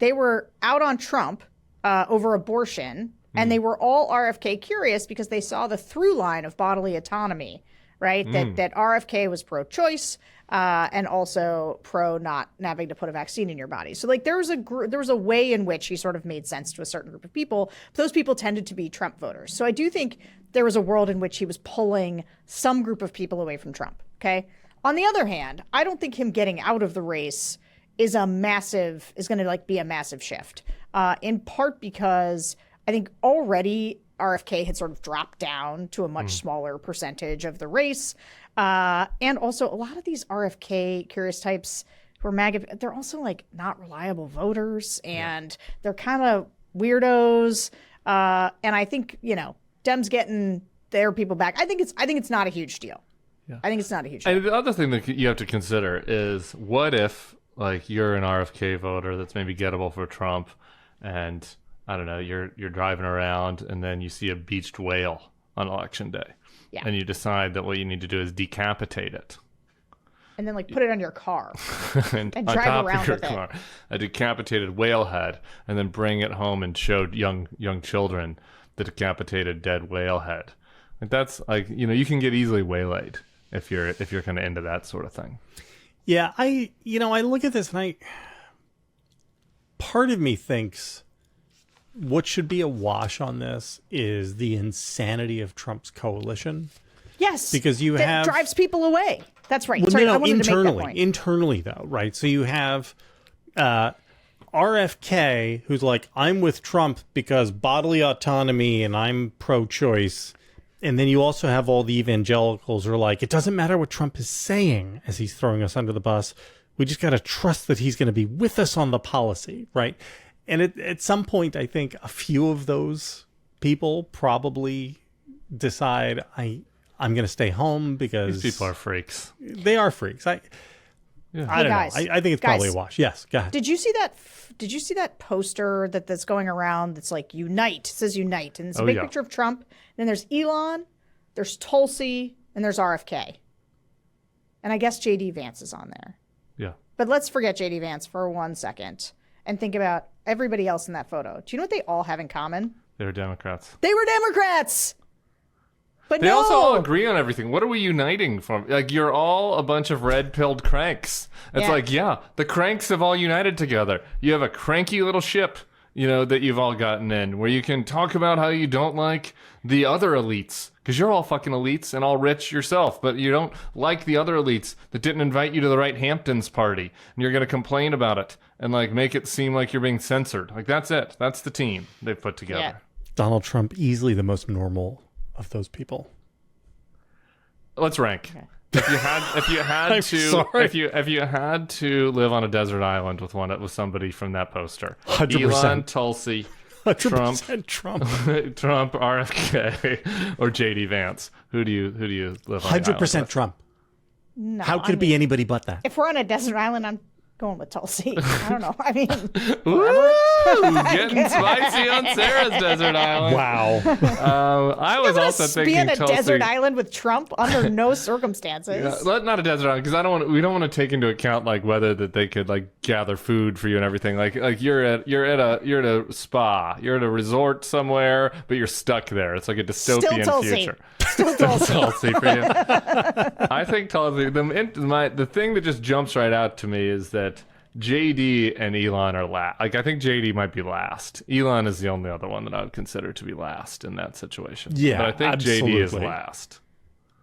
Speaker 1: were out on Trump over abortion. And they were all RFK curious because they saw the through line of bodily autonomy, right? That RFK was pro-choice and also pro not having to put a vaccine in your body. So there was a way in which he sort of made sense to a certain group of people. But those people tended to be Trump voters. So I do think there was a world in which he was pulling some group of people away from Trump. Okay. On the other hand, I don't think him getting out of the race is going to be a massive shift. In part because I think already RFK had sort of dropped down to a much smaller percentage of the race. And also a lot of these RFK curious types who are MAGA, they're also like not reliable voters and they're kind of weirdos. And I think, Dems getting their people back. I think it's not a huge deal.
Speaker 3: Yeah.
Speaker 1: I think it's not a huge deal.
Speaker 3: And the other thing that you have to consider is what if like you're an RFK voter that's maybe gettable for Trump and I don't know, you're driving around and then you see a beached whale on election day.
Speaker 1: Yeah.
Speaker 3: And you decide that what you need to do is decapitate it.
Speaker 1: And then like put it on your car
Speaker 3: and
Speaker 1: and
Speaker 3: on
Speaker 1: drive
Speaker 3: top
Speaker 1: around
Speaker 3: of your
Speaker 1: with it.
Speaker 3: car, a decapitated whale head, and then bring it home and show young children the decapitated dead whale head. Like that's like, you can get easily waylaid if you're kind of into that sort of thing.
Speaker 2: Yeah, I look at this and part of me thinks what should be a wash on this is the insanity of Trump's coalition.
Speaker 1: Yes.
Speaker 2: Because
Speaker 1: that drives people away. That's right.
Speaker 2: Well,
Speaker 1: Sorry, I
Speaker 2: internally,
Speaker 1: wanted to make that point.
Speaker 2: internally though, right? So you have RFK, who's like, I'm with Trump because bodily autonomy and I'm pro-choice. And then you also have all the evangelicals who are like, it doesn't matter what Trump is saying as he's throwing us under the bus. We just got to trust that he's going to be with us on the policy, right? And at some point, I think a few of those people probably decide, I'm going to stay home because...
Speaker 3: These people are freaks.
Speaker 2: They are freaks. I don't know. I think it's probably a wash. Yes, go ahead.
Speaker 1: Did you see that poster that's going around that's like Unite? It says Unite. And it's a big picture of Trump. Then there's Elon, there's Tulsi, and there's RFK. And I guess J.D. Vance is on there.
Speaker 3: Yeah.
Speaker 1: But let's forget J.D. Vance for 1 second and think about everybody else in that photo. Do you know what they all have in common?
Speaker 3: They were Democrats.
Speaker 1: They were Democrats! But
Speaker 3: They
Speaker 1: no!
Speaker 3: also all agree on everything. What are we uniting from? Like, you're all a bunch of red-pilled cranks. It's the cranks have all united together. You have a cranky little ship, that you've all gotten in, where you can talk about how you don't like the other elites, because you're all fucking elites and all rich yourself, but you don't like the other elites that didn't invite you to the right Hamptons party, and you're going to complain about it and, like, make it seem like you're being censored. Like, that's it. That's the team they've put together.
Speaker 1: Yeah.
Speaker 2: Donald Trump, easily the most normal of those people.
Speaker 3: Let's rank. Okay. If you had to live on a desert island with somebody from that poster,
Speaker 2: 100%.
Speaker 3: Elon, Tulsi,
Speaker 2: 100%
Speaker 3: Trump, RFK, or JD Vance, who do you live on?
Speaker 2: 100% Trump.
Speaker 1: No,
Speaker 2: How could it be anybody but that?
Speaker 1: If we're on a desert island, I'm going with Tulsi. I don't know. I mean,
Speaker 3: Ooh, getting spicy on Sarah's desert island.
Speaker 2: Wow.
Speaker 3: I was also thinking
Speaker 1: be on a
Speaker 3: Tulsi.
Speaker 1: desert island with Trump under no circumstances.
Speaker 3: Not a desert island, because we don't want to take into account like whether that they could like gather food for you and everything. Like you're at a spa, you're at a resort somewhere, but you're stuck there. It's like a dystopian future.
Speaker 1: Still Tulsi.
Speaker 3: Tulsi for you. I think Tulsi. The thing that just jumps right out to me is that JD and Elon are last. Like, I think JD might be last. Elon is the only other one that I would consider to be last in that situation.
Speaker 2: Yeah,
Speaker 3: but I think
Speaker 2: absolutely.
Speaker 3: JD is last.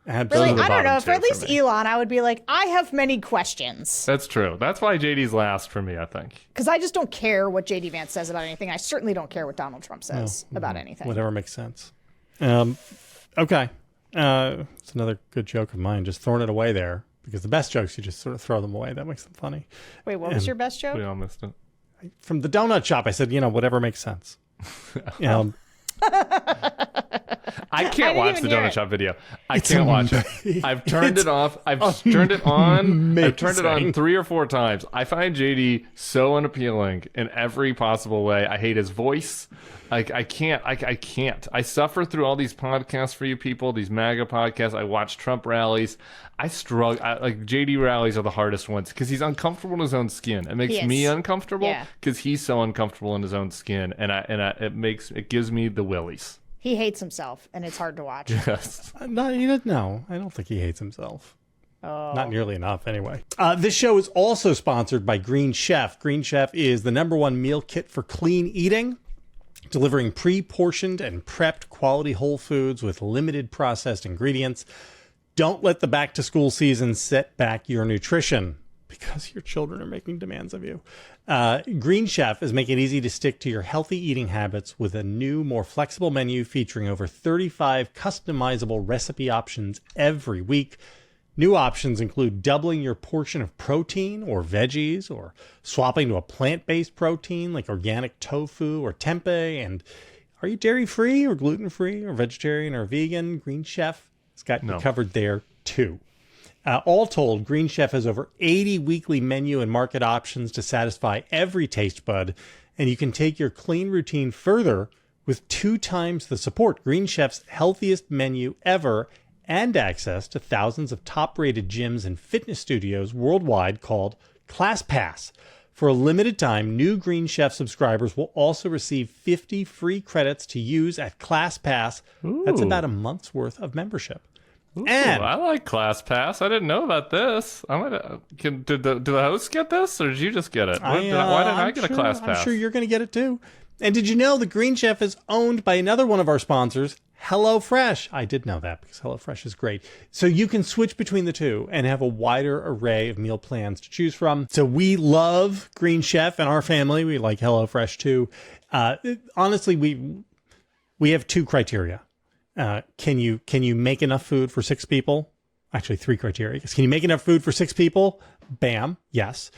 Speaker 2: Absolutely.
Speaker 1: Really, I don't know.
Speaker 3: two
Speaker 1: For at least
Speaker 3: me.
Speaker 1: Elon, I would be like, I have many questions.
Speaker 3: That's true. That's why JD's last for me, I think.
Speaker 1: Because I just don't care what JD Vance says about anything. I certainly don't care what Donald Trump says about anything.
Speaker 2: Whatever makes sense. Okay. It's another good joke of mine, just throwing it away there. Because the best jokes, you just sort of throw them away. That makes them funny.
Speaker 1: Wait, what was your best joke?
Speaker 3: We all missed it.
Speaker 2: From the donut shop, I said, whatever makes sense.
Speaker 3: I can't watch the donut shop video. I can't watch it. I've turned it off. I've turned it on. I've turned it on 3 or 4 times. I find JD so unappealing in every possible way. I hate his voice. Like, I can't. I suffer through all these podcasts for you people, these MAGA podcasts. I watch Trump rallies. I struggle. Like, JD rallies are the hardest ones because he's uncomfortable in his own skin. It makes me uncomfortable because he's so uncomfortable in his own skin, and it gives me the willies.
Speaker 1: He hates himself, and it's hard to watch.
Speaker 3: Yes.
Speaker 2: No, I don't think he hates himself. Not nearly enough, anyway. This show is also sponsored by Green Chef. Green Chef is the #1 meal kit for clean eating, delivering pre-portioned and prepped quality whole foods with limited processed ingredients. Don't let the back-to-school season set back your nutrition, because your children are making demands of you. Green Chef is making it easy to stick to your healthy eating habits with a new, more flexible menu featuring over 35 customizable recipe options every week. New options include doubling your portion of protein or veggies, or swapping to a plant-based protein like organic tofu or tempeh. And are you dairy-free or gluten-free or vegetarian or vegan? Green Chef has got you covered there too. All told, Green Chef has over 80 weekly menu and market options to satisfy every taste bud, and you can take your clean routine further with 2 times the support. Green Chef's healthiest menu ever, and access to thousands of top-rated gyms and fitness studios worldwide called ClassPass. For a limited time, new Green Chef subscribers will also receive 50 free credits to use at ClassPass. That's about a month's worth of membership.
Speaker 3: Ooh,
Speaker 2: and
Speaker 3: I like ClassPass. I didn't know about this. I might. Did the host get this, or did you just get it? Why didn't I get a ClassPass?
Speaker 2: I'm sure you're going to get it too. And did you know the Green Chef is owned by another one of our sponsors, HelloFresh? I did know that because HelloFresh is great. So you can switch between the two and have a wider array of meal plans to choose from. So we love Green Chef in our family. We like HelloFresh too. Honestly, we have 2 criteria. Can you make enough food for 6 people? Actually, 3 criteria. Can you make enough food for 6 people? Bam. Yes.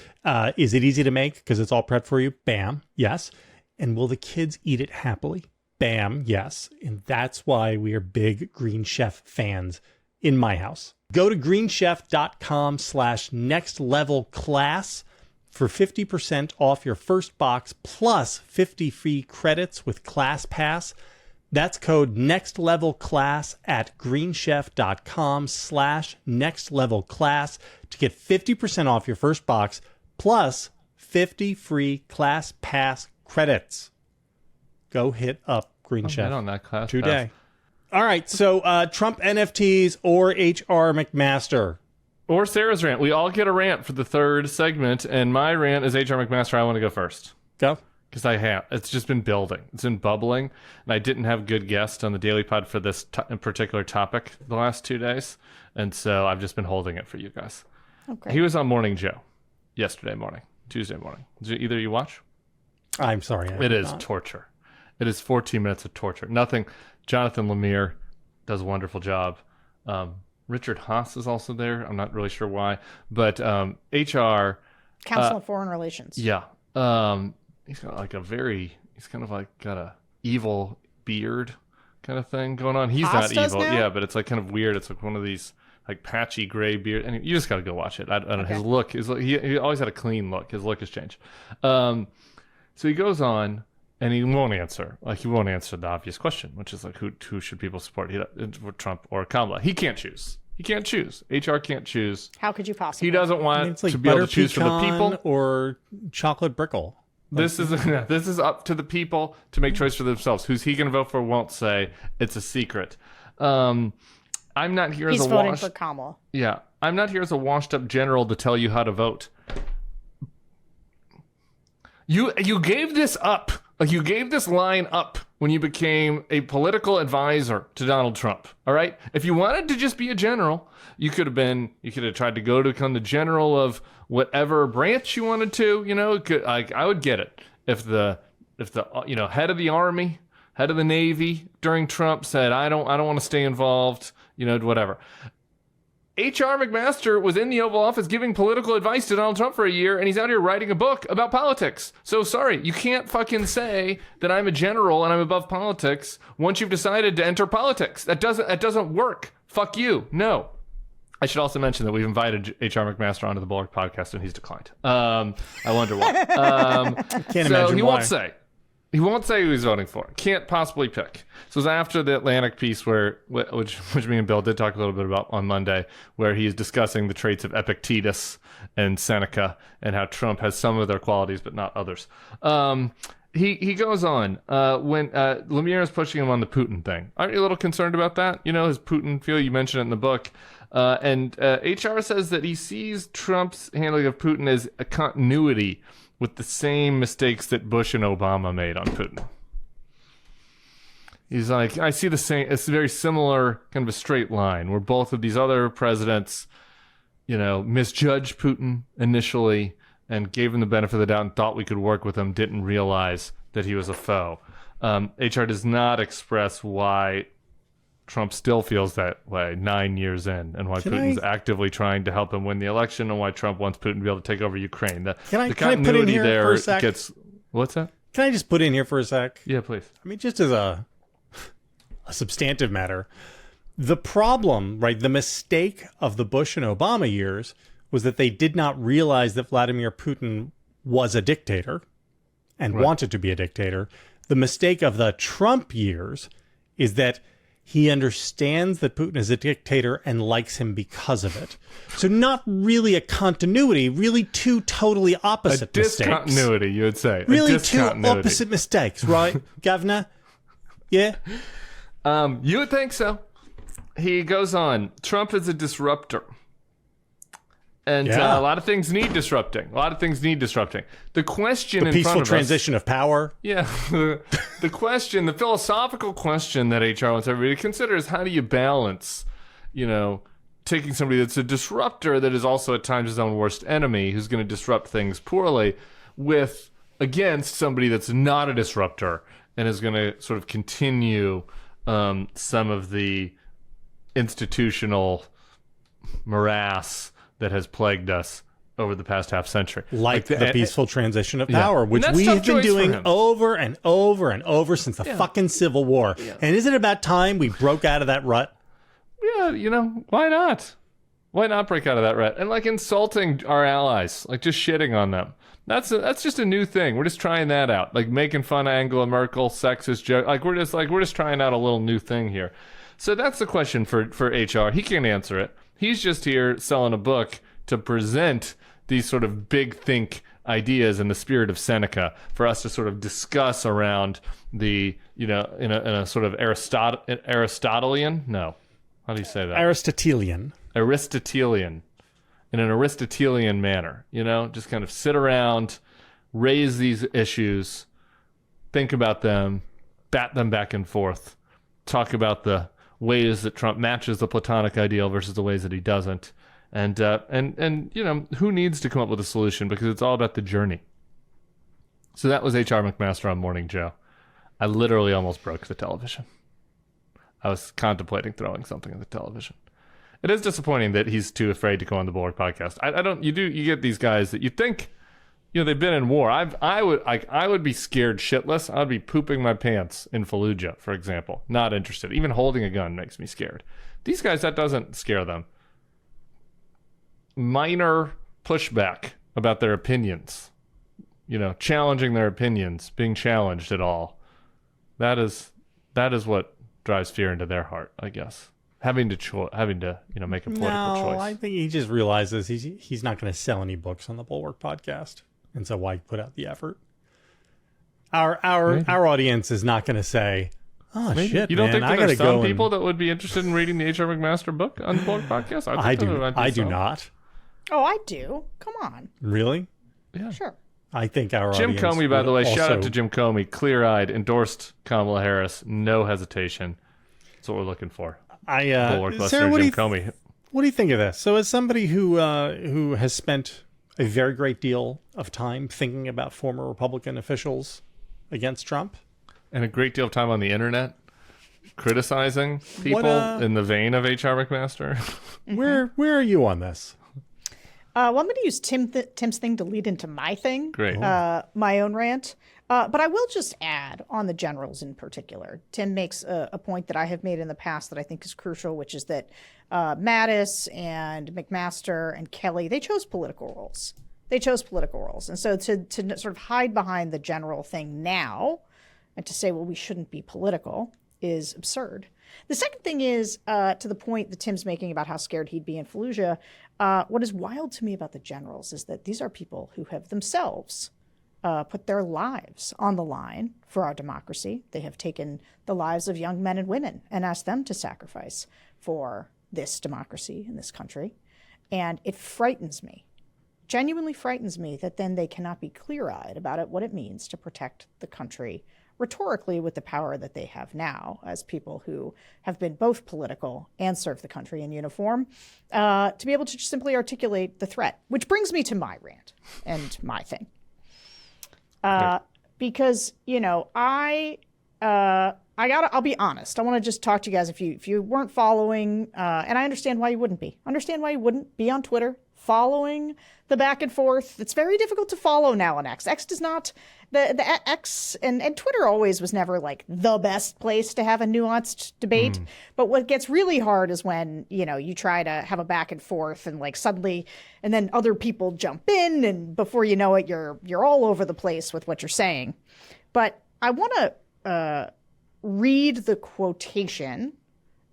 Speaker 2: Is it easy to make because it's all prepped for you? Bam. Yes. And will the kids eat it happily? Bam. Yes. And that's why we are big Green Chef fans in my house. Go to greenchef.com/nextlevelclass for 50% off your first box plus 50 free credits with ClassPass. That's code nextlevelclass at greenchef.com/nextlevelclass to get 50% off your first box plus 50 free ClassPass credits. Go hit up Green Chef
Speaker 3: on that ClassPass
Speaker 2: today. All right, so Trump NFTs or HR McMaster?
Speaker 3: Or Sarah's rant. We all get a rant for the 3rd segment, and my rant is HR McMaster. I want to go first.
Speaker 2: Go.
Speaker 3: Because I have. It's just been building. It's been bubbling. And I didn't have good guests on the Daily Pod for this particular topic the last 2 days. And so I've just been holding it for you guys.
Speaker 1: Okay.
Speaker 3: He was on Morning Joe yesterday morning, Tuesday morning. Did either of you watch?
Speaker 2: I'm sorry.
Speaker 3: It is torture. It is 14 minutes of torture. Nothing. Jonathan Lemire does a wonderful job. Richard Haas is also there. I'm not really sure why. But HR...
Speaker 1: Council on Foreign Relations.
Speaker 3: Yeah. He's got like he's kind of like got a evil beard kind of thing going on. He's
Speaker 1: Haas
Speaker 3: not evil.
Speaker 1: now?
Speaker 3: Yeah, but it's like kind of weird. It's like one of these like patchy gray beard. And you just got to go watch it. I don't know. His look is he always had a clean look. His look has changed. So he goes on and he won't answer. Like he won't answer the obvious question, which is like who should people support? Trump or Kamala? He can't choose. He can't choose. HR can't choose.
Speaker 1: How could you possibly?
Speaker 3: He doesn't want to be able to choose for the people
Speaker 2: or chocolate brickle.
Speaker 3: This is up to the people to make choice for themselves. Who's he going to vote for? Won't say. It's a secret. I'm not here as a
Speaker 1: voting for Kamala.
Speaker 3: Yeah, I'm not here as a washed-up general to tell you how to vote. You gave this up. Like you gave this line up when you became a political advisor to Donald Trump. All right. If you wanted to just be a general, you could have tried to go to become the general of whatever branch you wanted to. You know, I would get it if the head of the army, head of the Navy during Trump said, I don't want to stay involved. You know, whatever. HR McMaster was in the Oval Office giving political advice to Donald Trump for a year, and he's out here writing a book about politics. So sorry, you can't fucking say that I'm a general and I'm above politics once you've decided to enter politics. That doesn't work. Fuck you. No. I should also mention that we've invited HR McMaster onto the Bulwark podcast, and he's declined. I wonder why.
Speaker 2: Can't imagine
Speaker 3: he
Speaker 2: why.
Speaker 3: won't say. He won't say who he's voting for. Can't possibly pick. So it was after the Atlantic piece which me and Bill did talk a little bit about on Monday, where he's discussing the traits of Epictetus and Seneca and how Trump has some of their qualities but not others. He goes on when Lemire is pushing him on the Putin thing. Aren't you a little concerned about that? You know, his Putin feel. You mentioned it in the book. And HR says that he sees Trump's handling of Putin as a continuity with the same mistakes that Bush and Obama made on Putin. He's like, I see the same, it's a very similar kind of a straight line where both of these other presidents, you know, misjudged Putin initially, and gave him the benefit of the doubt and thought we could work with him, didn't realize that he was a foe. HR does not express why Trump still feels that way 9 years in, and why Putin's actively trying to help him win the election, and why Trump wants Putin to be able to take over Ukraine. The continuity there gets... What's that?
Speaker 2: Can I just put in here for a sec?
Speaker 3: Yeah, please.
Speaker 2: I mean, just as a substantive matter, the problem, right, the mistake of the Bush and Obama years was that they did not realize that Vladimir Putin was a dictator and wanted to be a dictator. The mistake of the Trump years is that he understands that Putin is a dictator and likes him because of it. So not really a continuity, really two totally opposite mistakes.
Speaker 3: Discontinuity, you would say.
Speaker 2: Really two opposite mistakes, right, Governor? Yeah?
Speaker 3: You would think so. He goes on, Trump is a disruptor. And a lot of things need disrupting. The question in front of us...
Speaker 2: The peaceful transition of power.
Speaker 3: Yeah. The question, the philosophical question that HR wants everybody to consider is, how do you balance, taking somebody that's a disruptor that is also at times his own worst enemy, who's going to disrupt things poorly, with against somebody that's not a disruptor and is going to sort of continue some of the institutional morass that has plagued us over the past half century.
Speaker 2: Like the peaceful transition of power, which we have been doing over and over and over since the fucking Civil War. Yeah. And isn't it about time we broke out of that rut?
Speaker 3: Yeah, why not? Why not break out of that rut? And insulting our allies, just shitting on them. That's just a new thing. We're just trying that out. Making fun of Angela Merkel, sexist joke. We're just trying out a little new thing here. So that's the question for HR. He can't answer it. He's just here selling a book to present these sort of big think ideas in the spirit of Seneca for us to sort of discuss around the, in a sort of Aristotelian? No. How do you say that?
Speaker 2: Aristotelian.
Speaker 3: In an Aristotelian manner, just kind of sit around, raise these issues, think about them, bat them back and forth, talk about the ways that Trump matches the Platonic ideal versus the ways that he doesn't. And who needs to come up with a solution, because it's all about the journey. So that was HR McMaster on Morning Joe. I literally almost broke the television. I was contemplating throwing something at the television. It is disappointing that he's too afraid to go on the Bulwark podcast. You get these guys that you think, they've been in war. I would be scared shitless. I'd be pooping my pants in Fallujah, for example. Not interested. Even holding a gun makes me scared. These guys, that doesn't scare them. Minor pushback about their opinions, challenging their opinions, being challenged at all. That is what drives fear into their heart, I guess. Having to make a political choice.
Speaker 2: I think he just realizes he's not going to sell any books on the Bulwark podcast, and so why put out the effort? Our audience is not going to say, "Oh shit,
Speaker 3: you don't
Speaker 2: man,
Speaker 3: think there's some people that would be interested in reading the HR McMaster book on the Bulwark podcast?"
Speaker 2: I do not.
Speaker 1: Oh, I do. Come on.
Speaker 2: Really?
Speaker 3: Yeah.
Speaker 1: Sure.
Speaker 2: I think our
Speaker 3: Jim
Speaker 2: audience
Speaker 3: Comey, by the way,
Speaker 2: also...
Speaker 3: shout out to Jim Comey, clear-eyed, endorsed Kamala Harris, no hesitation. That's what we're looking for.
Speaker 2: Sarah,
Speaker 3: Jim Comey.
Speaker 2: What do you think of this? So, as somebody who has spent a very great deal of time thinking about former Republican officials against Trump,
Speaker 3: and a great deal of time on the internet criticizing people in the vein of HR McMaster,
Speaker 2: where are you on this?
Speaker 1: Well, I'm going to use Tim's thing to lead into my thing.
Speaker 3: Great.
Speaker 1: My own rant. But I will just add on the generals in particular. Tim makes a point that I have made in the past that I think is crucial, which is that Mattis and McMaster and Kelly, they chose political roles. And so to sort of hide behind the general thing now and to say, well, we shouldn't be political is absurd. The second thing is, to the point that Tim's making about how scared he'd be in Fallujah, what is wild to me about the generals is that these are people who have themselves put their lives on the line for our democracy. They have taken the lives of young men and women and asked them to sacrifice for this democracy in this country. And it frightens me, genuinely frightens me, that then they cannot be clear-eyed about what it means to protect the country rhetorically with the power that they have now as people who have been both political and served the country in uniform, to be able to just simply articulate the threat, which brings me to my rant and my thing. Because, I'll be honest. I want to just talk to you guys. If you weren't following, and I understand why you wouldn't be. Understand why you wouldn't be on Twitter following the back and forth. It's very difficult to follow now on X. X does not, the X and Twitter always was never like the best place to have a nuanced debate. But what gets really hard is when, you try to have a back and forth and like suddenly, and then other people jump in, and before you know it, you're all over the place with what you're saying. But I want to read the quotation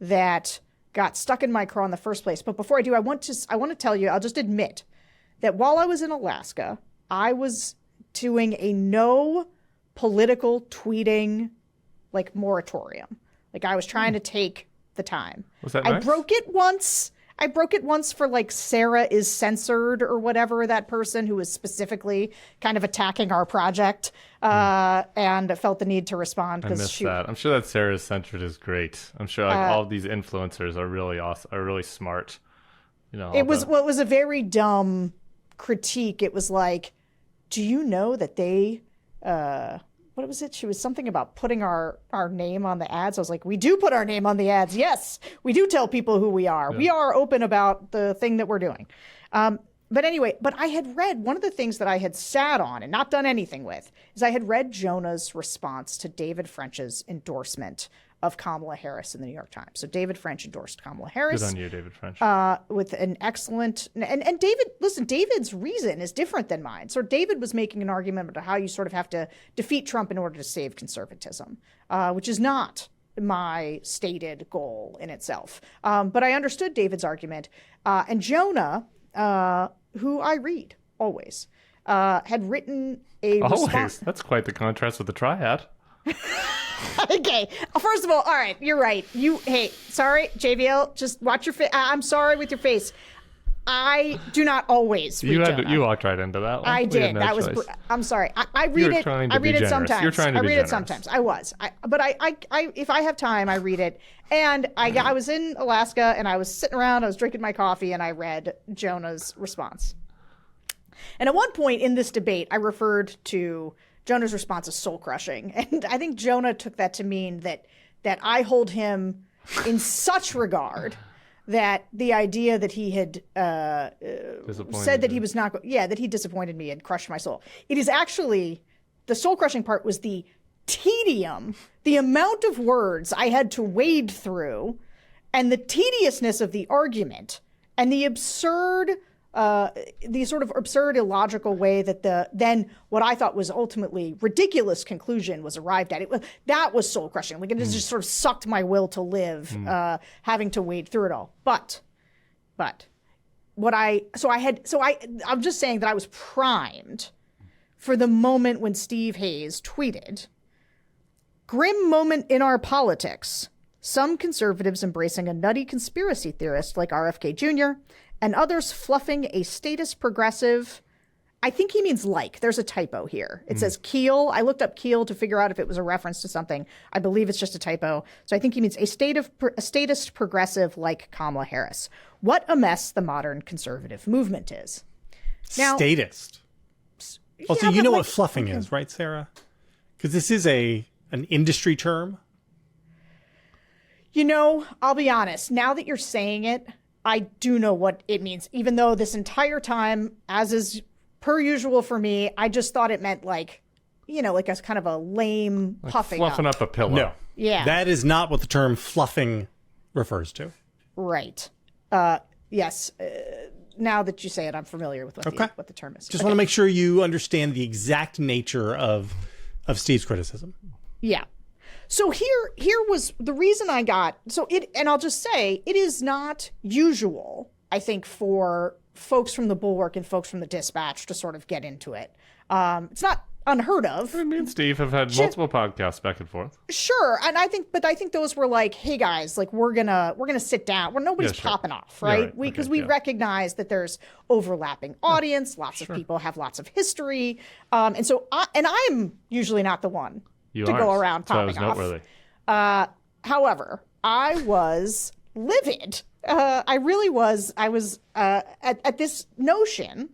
Speaker 1: that got stuck in my craw in the first place. But before I do, I want to tell you, I'll just admit that while I was in Alaska, I was doing a no political tweeting like moratorium. Like I was trying to take the time.
Speaker 3: Was that nice?
Speaker 1: I broke it once for like Sarah is censored or whatever, that person who was specifically kind of attacking our project, and I felt the need to respond.
Speaker 3: I missed that. I'm sure that Sarah is censored is great. I'm sure all of these influencers are really awesome, are really smart. It was a very dumb critique. It was like, do you know that they what was it? She was something about putting our name on the ads. I was like, we do put our name on the ads. Yes, we do tell people who we are. Yeah. We are open about the thing that we're doing. But anyway, I had read, one of the things that I had sat on and not done anything with is I had read Jonah's response to David French's endorsement of Kamala Harris in the New York Times. So David French endorsed Kamala Harris. Good on you, David French.
Speaker 1: With an excellent, and David, listen, David's reason is different than mine. So David was making an argument about how you sort of have to defeat Trump in order to save conservatism, which is not my stated goal in itself. But I understood David's argument. And Jonah, who I read always, had written a response.
Speaker 3: That's quite the contrast with the triad.
Speaker 1: Okay. First of all, all right, you're right. Sorry, JVL, just watch your face. I'm sorry with your face. I do not always read Jonah.
Speaker 3: You walked right into that one.
Speaker 1: I did. I'm sorry. I read it. I read it sometimes.
Speaker 3: You're trying to be
Speaker 1: generous.
Speaker 3: It sometimes.
Speaker 1: I was. But if I have time, I read it. And I was in Alaska and I was sitting around, I was drinking my coffee, and I read Jonah's response. And at one point in this debate, I referred to Jonah's response as soul crushing. And I think Jonah took that to mean that I hold him in such regard that the idea that he had said that he was not, that he disappointed me and crushed my soul. It is actually, the soul crushing part was the tedium, the amount of words I had to wade through, and the tediousness of the argument, and the sort of absurd, illogical way that then what I thought was ultimately ridiculous conclusion was arrived at. That was soul crushing. Like it just sort of sucked my will to live, having to wade through it all. But I'm just saying that I was primed for the moment when Steve Hayes tweeted, "Grim moment in our politics. Some conservatives embracing a nutty conspiracy theorist like RFK Jr., and others fluffing a statist progressive." I think he means like. There's a typo here. It says Keel. I looked up Keel to figure out if it was a reference to something. I believe it's just a typo. So I think he means a statist progressive like Kamala Harris. What a mess the modern conservative movement is. Now,
Speaker 2: statist. Also, you know what fluffing is, right, Sarah? Because this is an industry term.
Speaker 1: I'll be honest. Now that you're saying it, I do know what it means, even though this entire time, as is per usual for me, I just thought it meant like a kind of a lame puffing
Speaker 3: fluffing up a pillow.
Speaker 2: No.
Speaker 1: Yeah.
Speaker 2: That is not what the term fluffing refers to.
Speaker 1: Right. Yes. Now that you say it, I'm familiar with what the term is.
Speaker 2: Just want to make sure you understand the exact nature of Steve's criticism.
Speaker 1: Yeah. So here was the reason I got, and I'll just say, it is not usual, I think, for folks from the Bulwark and folks from the Dispatch to sort of get into it. It's not unheard of.
Speaker 3: Me and Steve have had multiple podcasts back and forth.
Speaker 1: Sure, and I think those were like, hey guys, like we're gonna sit down where nobody's popping off, right? Because we recognize that there's overlapping audience, lots of people have lots of history, and so I'm usually not the one
Speaker 3: You
Speaker 1: to
Speaker 3: aren't.
Speaker 1: go around
Speaker 3: So I was
Speaker 1: popping off.
Speaker 3: noteworthy.
Speaker 1: However, I was livid. I really was. I was at this notion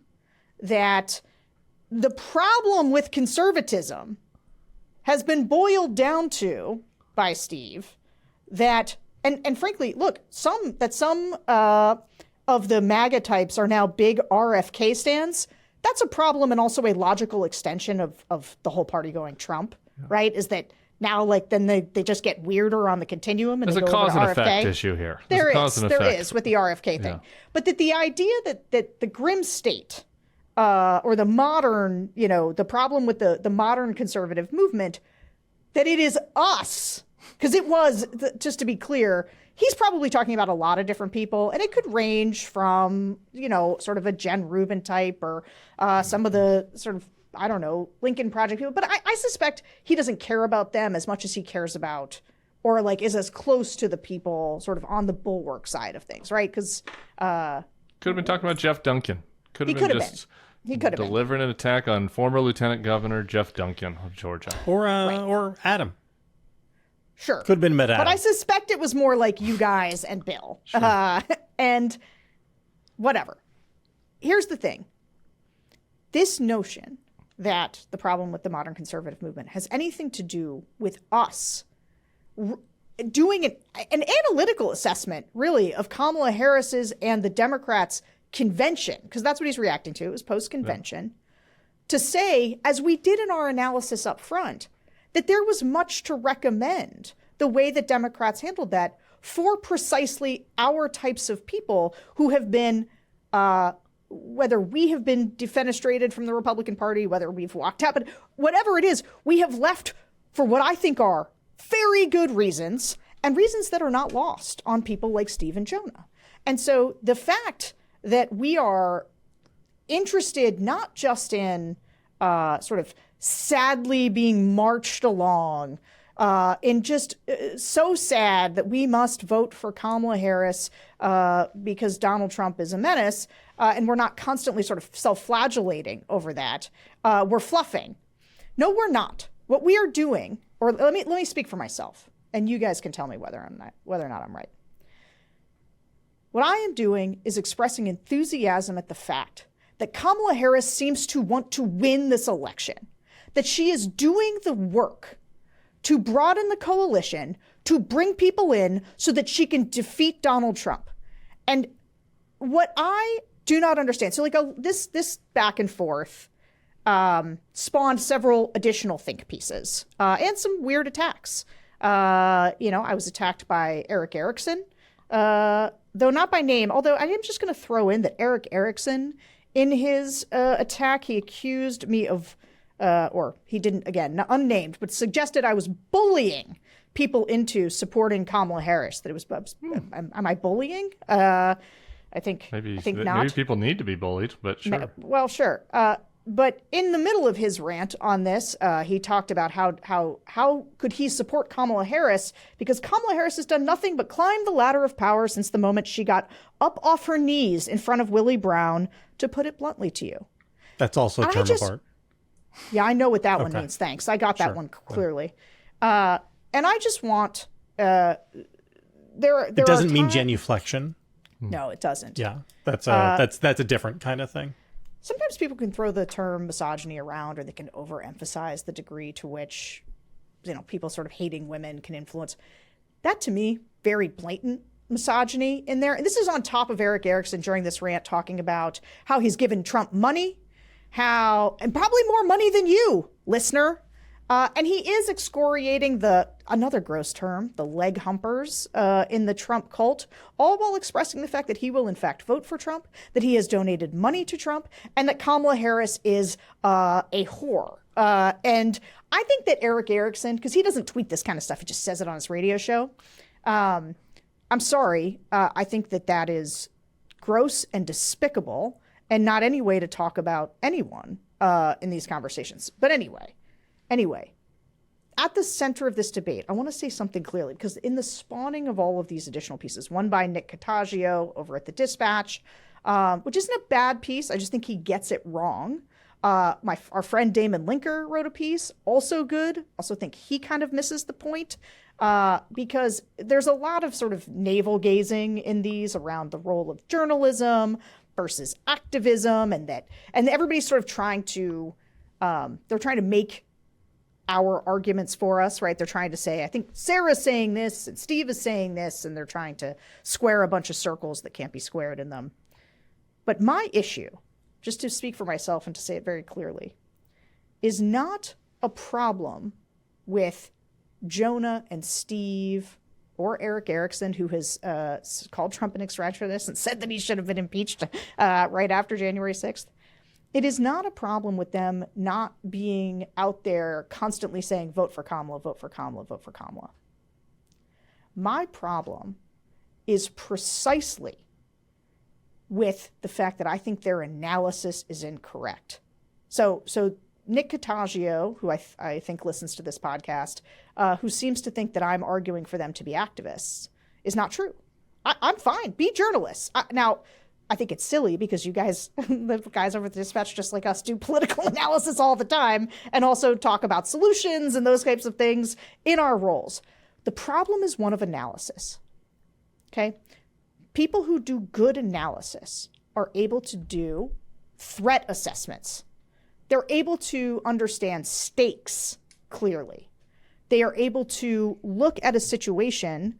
Speaker 1: that the problem with conservatism has been boiled down to, by Steve, that, and frankly, look, some of the MAGA types are now big RFK stands. That's a problem and also a logical extension of the whole party going Trump, right? Is that now, like, then they just get weirder on the continuum and
Speaker 3: There's
Speaker 1: they
Speaker 3: a
Speaker 1: go
Speaker 3: cause
Speaker 1: over
Speaker 3: and
Speaker 1: to RFK.
Speaker 3: effect issue here.
Speaker 1: There
Speaker 3: There's
Speaker 1: is with the RFK thing.
Speaker 3: Yeah.
Speaker 1: But that the idea that the grim state or the modern, the problem with the modern conservative movement, that it is us, because it was, just to be clear, he's probably talking about a lot of different people, and it could range from, sort of a Jen Rubin type or some of the sort of, I don't know, Lincoln Project people. But I suspect he doesn't care about them as much as he cares about, or like is as close to the people sort of on the Bulwark side of things, right? Because
Speaker 3: could have been talking about Jeff Duncan. He could have been delivering an attack on former Lieutenant Governor Jeff Duncan of Georgia.
Speaker 2: Or Adam.
Speaker 1: Sure.
Speaker 2: Could have been met Adam.
Speaker 1: But I suspect it was more like you guys and Bill. Sure. And whatever. Here's the thing. This notion that the problem with the modern conservative movement has anything to do with us doing an analytical assessment, really, of Kamala Harris's and the Democrats' convention, because that's what he's reacting to. It was post-convention. To say, as we did in our analysis up front, that there was much to recommend the way that Democrats handled that for precisely our types of people who have been, whether we have been defenestrated from the Republican Party, whether we've walked out, but whatever it is, we have left for what I think are very good reasons, and reasons that are not lost on people like Steve and Jonah. And so the fact that we are interested not just in sort of sadly being marched along in just so sad that we must vote for Kamala Harris because Donald Trump is a menace, and we're not constantly sort of self-flagellating over that. We're fluffing. No, we're not. What we are doing, or let me speak for myself, and you guys can tell me whether or not I'm right. What I am doing is expressing enthusiasm at the fact that Kamala Harris seems to want to win this election, that she is doing the work to broaden the coalition, to bring people in so that she can defeat Donald Trump. And what I do not understand, so like this back and forth spawned several additional think pieces and some weird attacks. I was attacked by Eric Erickson, though not by name, although I am just going to throw in that Eric Erickson, in his attack, he accused me of, or he didn't, again, unnamed, but suggested I was bullying people into supporting Kamala Harris. That it was, am I bullying? I think not.
Speaker 3: Maybe people need to be bullied, but sure.
Speaker 1: Well, sure. But in the middle of his rant on this, he talked about how could he support Kamala Harris, because Kamala Harris has done nothing but climb the ladder of power since the moment she got up off her knees in front of Willie Brown, to put it bluntly to you.
Speaker 2: That's also a term of art.
Speaker 1: Yeah, I know what that one means. Thanks. I got that one clearly. And I just want it doesn't mean genuflection. No, it doesn't.
Speaker 2: Yeah, that's a different kind of thing.
Speaker 1: Sometimes people can throw the term misogyny around, or they can overemphasize the degree to which, people sort of hating women can influence. That, to me, very blatant misogyny in there. And this is on top of Eric Erickson during this rant talking about how he's given Trump money, and probably more money than you, listener. And he is excoriating another gross term, the leg humpers in the Trump cult, all while expressing the fact that he will in fact vote for Trump, that he has donated money to Trump, and that Kamala Harris is a whore. And I think that Eric Erickson, because he doesn't tweet this kind of stuff, he just says it on his radio show. I'm sorry. I think that is gross and despicable, and not any way to talk about anyone in these conversations. But anyway, at the center of this debate, I want to say something clearly, because in the spawning of all of these additional pieces, one by Nick Cottagio over at the Dispatch, which isn't a bad piece, I just think he gets it wrong, Our friend Damon Linker wrote a piece, also good. Also think he kind of misses the point because there's a lot of sort of navel gazing in these around the role of journalism versus activism, and everybody's sort of trying to make our arguments for us, right? They're trying to say, I think Sarah's saying this and Steve is saying this, and they're trying to square a bunch of circles that can't be squared in them. But my issue, just to speak for myself and to say it very clearly, is not a problem with Jonah and Steve or Eric Erickson, who has called Trump an extraditionist and said that he should have been impeached right after January 6th. It is not a problem with them not being out there constantly saying, vote for Kamala, vote for Kamala, vote for Kamala. My problem is precisely with the fact that I think their analysis is incorrect. So Nick Cottagio, who I think listens to this podcast, who seems to think that I'm arguing for them to be activists, is not true. I'm fine. Be journalists. Now, I think it's silly because you guys, the guys over at the Dispatch, just like us, do political analysis all the time and also talk about solutions and those types of things in our roles. The problem is one of analysis. Okay? People who do good analysis are able to do threat assessments. They're able to understand stakes clearly. They are able to look at a situation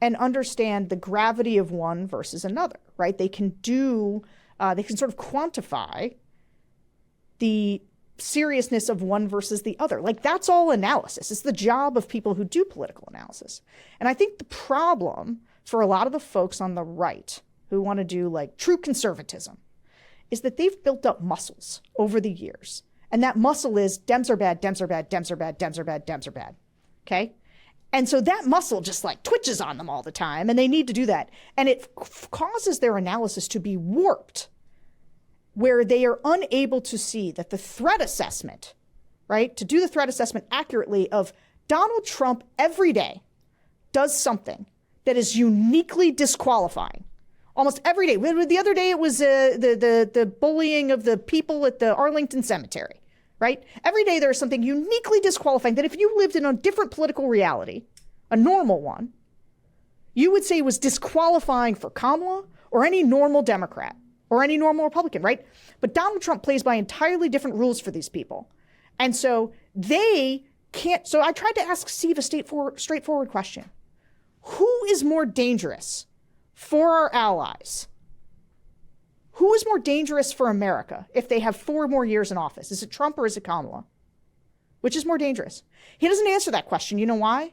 Speaker 1: and understand the gravity of one versus another, right? They can sort of quantify the seriousness of one versus the other. Like, that's all analysis. It's the job of people who do political analysis. And I think the problem for a lot of the folks on the right who want to do like true conservatism is that they've built up muscles over the years. And that muscle is Dems are bad, Dems are bad, Dems are bad, Dems are bad, Dems are bad. Okay? And so that muscle just like twitches on them all the time, and they need to do that. And it causes their analysis to be warped, where they are unable to see that the threat assessment, right, to do the threat assessment accurately of Donald Trump every day does something that is uniquely disqualifying. Almost every day. The other day it was the bullying of the people at the Arlington Cemetery. Right? Every day there is something uniquely disqualifying that if you lived in a different political reality, a normal one, you would say was disqualifying for Kamala or any normal Democrat or any normal Republican, right? But Donald Trump plays by entirely different rules for these people. And so they can't. So I tried to ask Steve a straightforward question. Who is more dangerous for our allies? Who is more dangerous for America if they have 4 more years in office? Is it Trump or is it Kamala? Which is more dangerous? He doesn't answer that question. You know why?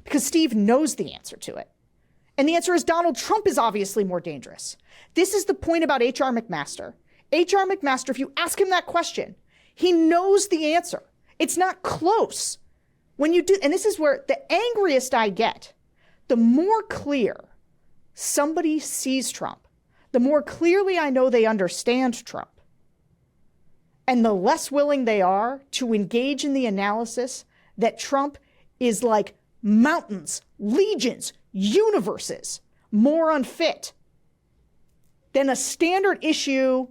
Speaker 1: Because Steve knows the answer to it. And the answer is Donald Trump is obviously more dangerous. This is the point about HR McMaster. HR McMaster, if you ask him that question, he knows the answer. It's not close. When you do, and this is where the angriest I get, the more clear somebody sees Trump, the more clearly I know they understand Trump, and the less willing they are to engage in the analysis that Trump is like mountains, legions, universes more unfit than a standard issue.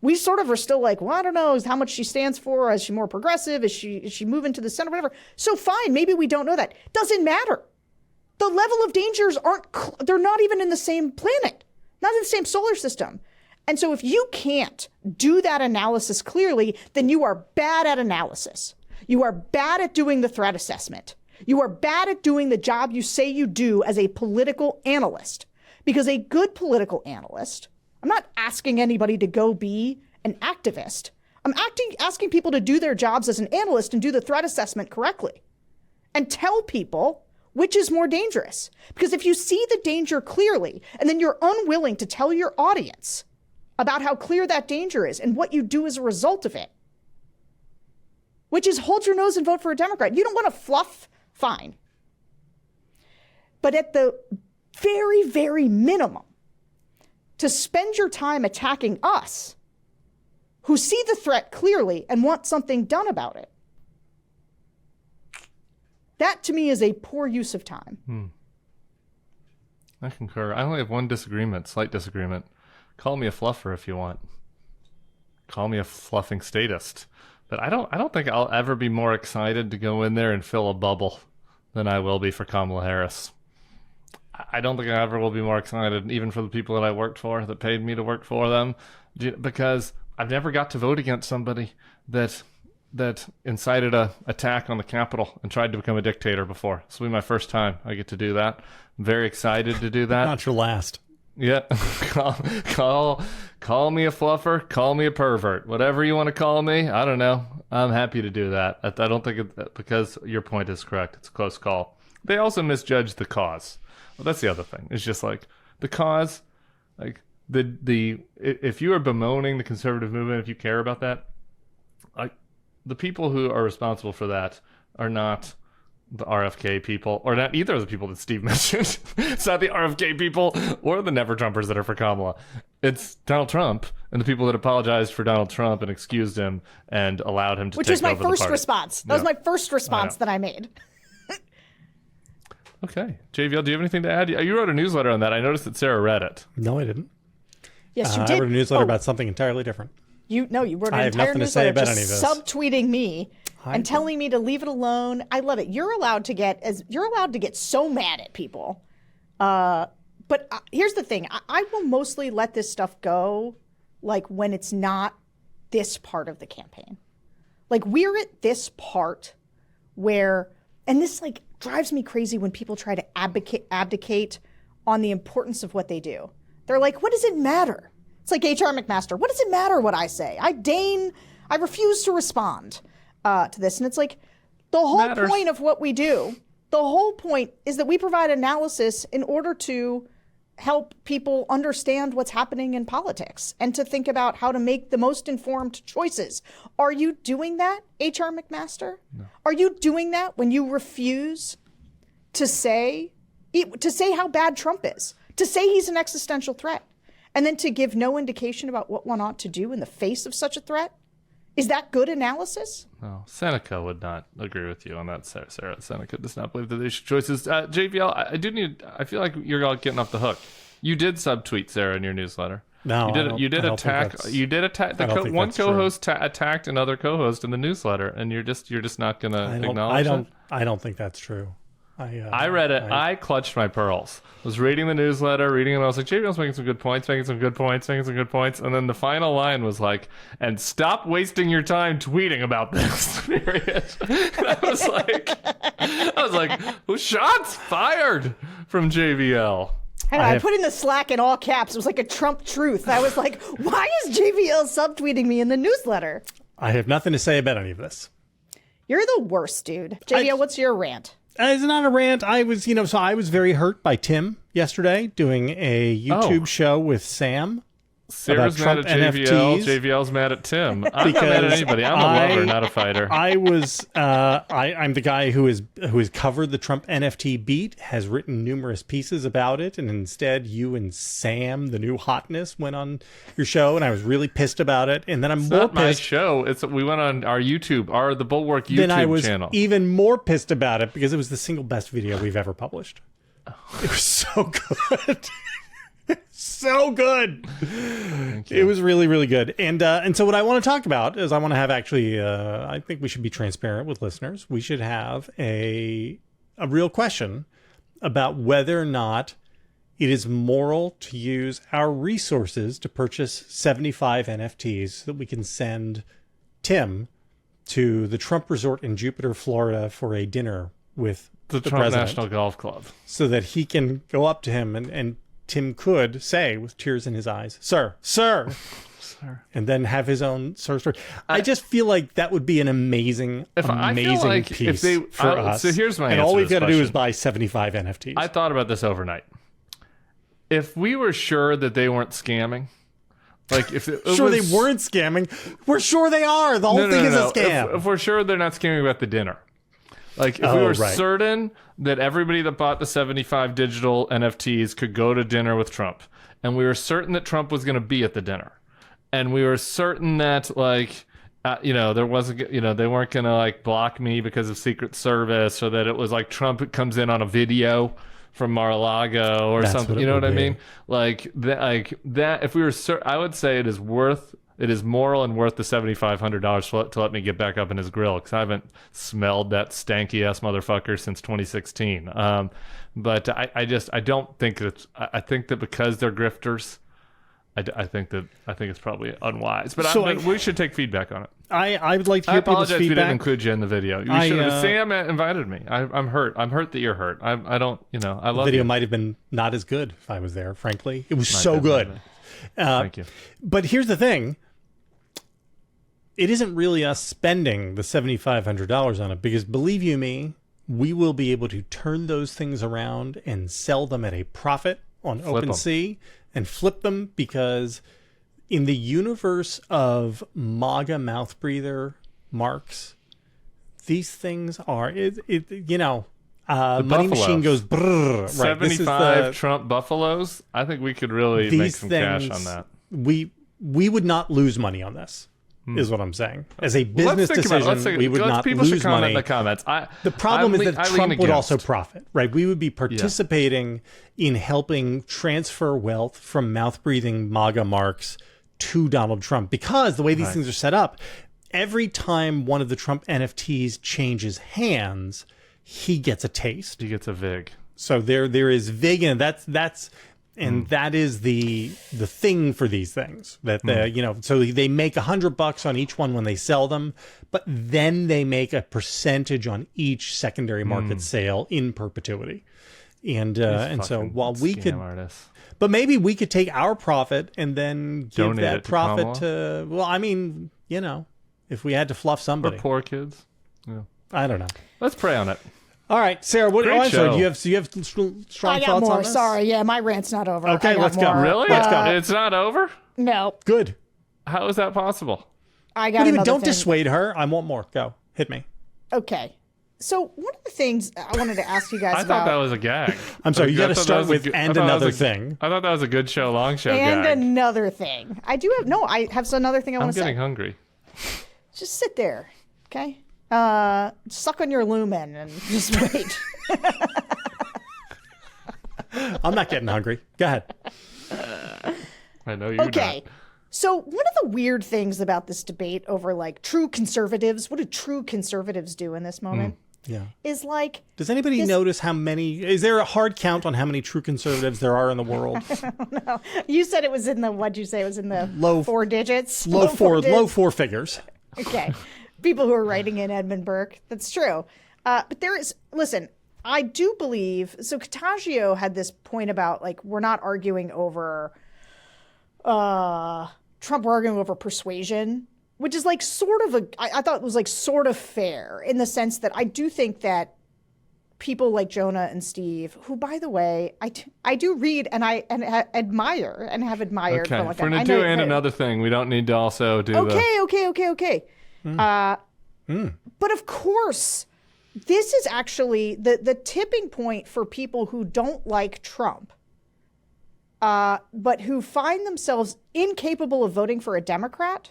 Speaker 1: We sort of are still like, well, I don't know how much she stands for. Is she more progressive? Is she moving to the center, whatever? So fine, maybe we don't know that. Doesn't matter. The level of dangers they're not even in the same planet. Not in the same solar system. And so if you can't do that analysis clearly, then you are bad at analysis. You are bad at doing the threat assessment. You are bad at doing the job you say you do as a political analyst. Because a good political analyst, I'm not asking anybody to go be an activist. I'm asking people to do their jobs as an analyst and do the threat assessment correctly. And tell people which is more dangerous? Because if you see the danger clearly, and then you're unwilling to tell your audience about how clear that danger is and what you do as a result of it, which is hold your nose and vote for a Democrat. You don't want to fluff, fine. But at the very, very minimum, to spend your time attacking us, who see the threat clearly and want something done about it, that, to me, is a poor use of time.
Speaker 3: I concur. I only have one disagreement, slight disagreement. Call me a fluffer if you want. call me a fluffing statist. But I don't think I'll ever be more excited to go in there and fill a bubble than I will be for Kamala Harris. I don't think I ever will be more excited, even for the people that I worked for, that paid me to work for them, because I've never got to vote against somebody that incited a attack on the Capitol and tried to become a dictator before. This will be my first time I get to do that. I'm very excited to do that.
Speaker 2: Not your last.
Speaker 3: Yeah, call me a fluffer, call me a pervert, whatever you want to call me. I don't know. I'm happy to do that. I don't think because your point is correct. It's a close call. They also misjudged the cause. Well, that's the other thing. It's just like the cause, like if you are bemoaning the conservative movement, if you care about that, like the people who are responsible for that are not the RFK people, or not either of the people that Steve mentioned. It's not the RFK people or the Never Trumpers that are for Kamala. It's Donald Trump and the people that apologized for Donald Trump and excused him and allowed him to take over the party.
Speaker 1: Which was my first response. That was my first response that I made.
Speaker 3: Okay. JVL, do you have anything to add? You wrote a newsletter on that. I noticed that Sarah read it.
Speaker 2: No, I didn't.
Speaker 1: Yes, you did.
Speaker 2: I wrote a newsletter about something entirely different.
Speaker 1: You wrote an
Speaker 2: I have
Speaker 1: entire
Speaker 2: nothing to say
Speaker 1: newsletter
Speaker 2: about
Speaker 1: just
Speaker 2: any of this.
Speaker 1: subtweeting me and telling me to leave it alone. I love it. You're allowed to get so mad at people. But here's the thing. I will mostly let this stuff go, like when it's not this part of the campaign. Like we're at this part where, and this like drives me crazy when people try to abdicate on the importance of what they do. They're like, what does it matter? It's like HR McMaster. What does it matter what I say? I refuse to respond to this. And it's like the whole point of what we do, the whole point is that we provide analysis in order to help people understand what's happening in politics and to think about how to make the most informed choices. Are you doing that, HR McMaster? No. Are you doing that when you refuse to say how bad Trump is, to say he's an existential threat, and then to give no indication about what one ought to do in the face of such a threat? Is that good analysis?
Speaker 3: No, Seneca would not agree with you on that, Sarah. Seneca does not believe that they should choices. JVL, I feel like you're all getting off the hook. You did subtweet Sarah in your newsletter.
Speaker 2: No,
Speaker 3: you did attack. One co-host attacked another co-host in the newsletter, and you're just not going to acknowledge it.
Speaker 2: I don't think that's true.
Speaker 3: I read it. I clutched my pearls. I was reading the newsletter, and I was like, JVL's making some good points, and then the final line was like, and stop wasting your time tweeting about this. Period. And I was like, well, shots fired from JVL.
Speaker 1: I put in the Slack in all caps. It was like a Trump truth. I was like, why is JVL subtweeting me in the newsletter?
Speaker 2: I have nothing to say about any of this.
Speaker 1: You're the worst, dude. JVL, what's your rant?
Speaker 2: It's not a rant. I was very hurt by Tim yesterday doing a YouTube show with Sam.
Speaker 3: Sarah's mad at JVL. JVL's mad at Tim. I'm not mad at anybody. I'm a lover, not a fighter.
Speaker 2: I'm the guy who has covered the Trump NFT beat, has written numerous pieces about it, and instead you and Sam, the new hotness, went on your show, and I was really pissed about it. And then I'm more
Speaker 3: not
Speaker 2: pissed.
Speaker 3: My show. We went on our YouTube, the Bulwark YouTube channel.
Speaker 2: Then I was even more pissed about it because it was the single best video we've ever published. It was so good. So good. It was really, really good. And so what I want to talk about is I want to have I think we should be transparent with listeners. We should have a real question about whether or not it is moral to use our resources to purchase 75 NFTs so that we can send Tim to the Trump Resort in Jupiter, Florida for a dinner with the
Speaker 3: Trump
Speaker 2: president,
Speaker 3: National Golf Club,
Speaker 2: so that he can go up to him and Tim could say with tears in his eyes, sir, and then have his own story. I just feel like that would be an amazing piece for us.
Speaker 3: So here's my
Speaker 2: and
Speaker 3: answer
Speaker 2: all we've
Speaker 3: got
Speaker 2: to do is buy 75 NFTs.
Speaker 3: I thought about this overnight. If we were sure that they weren't scamming, like if they
Speaker 2: weren't scamming, we're sure they are. The whole thing is a scam.
Speaker 3: If we're sure they're not scamming about the dinner. Like, if we were certain that everybody that bought the 75 digital NFTs could go to dinner with Trump, and we were certain that Trump was going to be at the dinner, and we were certain that, there wasn't, they weren't going to, block me because of Secret Service, or that it was like Trump comes in on a video from Mar-a-Lago or something. You know what I mean? Like that, if we were certain, I would say it is worth It is moral and worth the $7,500 to let me get back up in his grill, because I haven't smelled that stanky ass motherfucker since 2016. But I don't think it's. I think that because they're grifters, I think it's probably unwise. But we should take feedback on it.
Speaker 2: I would like to
Speaker 3: I
Speaker 2: hear people's
Speaker 3: apologize we didn't
Speaker 2: feedback.
Speaker 3: include you in the video. You should have. Sam invited me. I'm hurt. I'm hurt that you're hurt. I don't. I love
Speaker 2: The video
Speaker 3: you.
Speaker 2: might have been not as good if I was there. Frankly, it was so good.
Speaker 3: Thank you.
Speaker 2: But here's the thing. It isn't really us spending the $7,500 on it, because believe you me, we will be able to turn those things around and sell them at a profit on OpenSea and flip them, because in the universe of MAGA mouth breather marks, these things are, Money
Speaker 3: buffaloes.
Speaker 2: Machine goes brrr. Right.
Speaker 3: 75 Trump buffaloes. I think we could really make some cash on that.
Speaker 2: We would not lose money on this. Is what I'm saying. As a business
Speaker 3: Let's think about it.
Speaker 2: decision, we would not
Speaker 3: people
Speaker 2: lose
Speaker 3: should comment
Speaker 2: money.
Speaker 3: in the comments.
Speaker 2: The problem is that Trump would also
Speaker 3: against.
Speaker 2: profit, right? We would be participating in helping transfer wealth from mouth-breathing MAGA marks to Donald Trump, because the way these things are set up, every time one of the Trump NFTs changes hands, he gets a taste.
Speaker 3: He gets a VIG.
Speaker 2: So there is VIG, and that is the thing for these things, that so they make $100 on each one when they sell them, but then they make a percentage on each secondary market sale in perpetuity. And so while we could,
Speaker 3: artists.
Speaker 2: but maybe we could take our profit and then give
Speaker 3: Donate
Speaker 2: that
Speaker 3: it to
Speaker 2: profit
Speaker 3: Kamala?
Speaker 2: if we had to fluff
Speaker 3: For
Speaker 2: somebody,
Speaker 3: poor kids. Yeah.
Speaker 2: I don't know.
Speaker 3: Let's pray on it.
Speaker 2: All right, Sarah. What?
Speaker 3: Great show.
Speaker 2: Do you have strong
Speaker 1: I got
Speaker 2: thoughts
Speaker 1: more.
Speaker 2: on this?
Speaker 1: Sorry. Yeah, my rant's not over.
Speaker 2: Okay,
Speaker 1: I got
Speaker 2: let's go.
Speaker 1: more.
Speaker 3: Really?
Speaker 2: Let's go.
Speaker 3: It's not over?
Speaker 1: No,
Speaker 2: Good.
Speaker 3: How is that possible?
Speaker 1: I got another
Speaker 2: Don't
Speaker 1: thing.
Speaker 2: dissuade her. I want more. Go. Hit me.
Speaker 1: Okay. So one of the things I wanted to ask you guys
Speaker 3: I
Speaker 1: about,
Speaker 3: thought that was a gag.
Speaker 2: I'm sorry. You got to
Speaker 3: I thought
Speaker 2: start
Speaker 3: that was
Speaker 2: with
Speaker 3: I
Speaker 2: and
Speaker 3: thought that
Speaker 2: another
Speaker 3: was a-
Speaker 2: thing.
Speaker 3: I thought that was a good show, long show
Speaker 1: and
Speaker 3: gag.
Speaker 1: another thing. I have another thing I
Speaker 3: I'm
Speaker 1: want to
Speaker 3: getting
Speaker 1: say.
Speaker 3: hungry.
Speaker 1: Just sit there, okay? Suck on your lumen and just wait.
Speaker 2: I'm not getting hungry. Go ahead.
Speaker 3: I know you're
Speaker 1: Okay.
Speaker 3: not.
Speaker 1: So one of the weird things about this debate over like true conservatives, what do true conservatives do in this moment?
Speaker 2: Yeah.
Speaker 1: Is like,
Speaker 2: Does anybody notice how many? Is there a hard count on how many true conservatives there are in the world?
Speaker 1: you said it was in the, what'd you say? It was in the
Speaker 2: Low-
Speaker 1: 4 digits?
Speaker 2: Low
Speaker 1: digits?
Speaker 2: four figures.
Speaker 1: Okay. People who are writing in Edmund Burke. That's true. But there is, listen, I do believe, so Cottagio had this point about like, we're not arguing over, Trump, we're arguing over persuasion, which is like sort of I thought it was like sort of fair in the sense that I do think that people like Jonah and Steve, who, by the way, I do read and admire and have admired.
Speaker 3: Okay.
Speaker 1: For a long
Speaker 3: If we're
Speaker 1: time.
Speaker 3: going to do another thing, we don't need to also do
Speaker 1: Okay. But of course, this is actually the tipping point for people who don't like Trump, but who find themselves incapable of voting for a Democrat.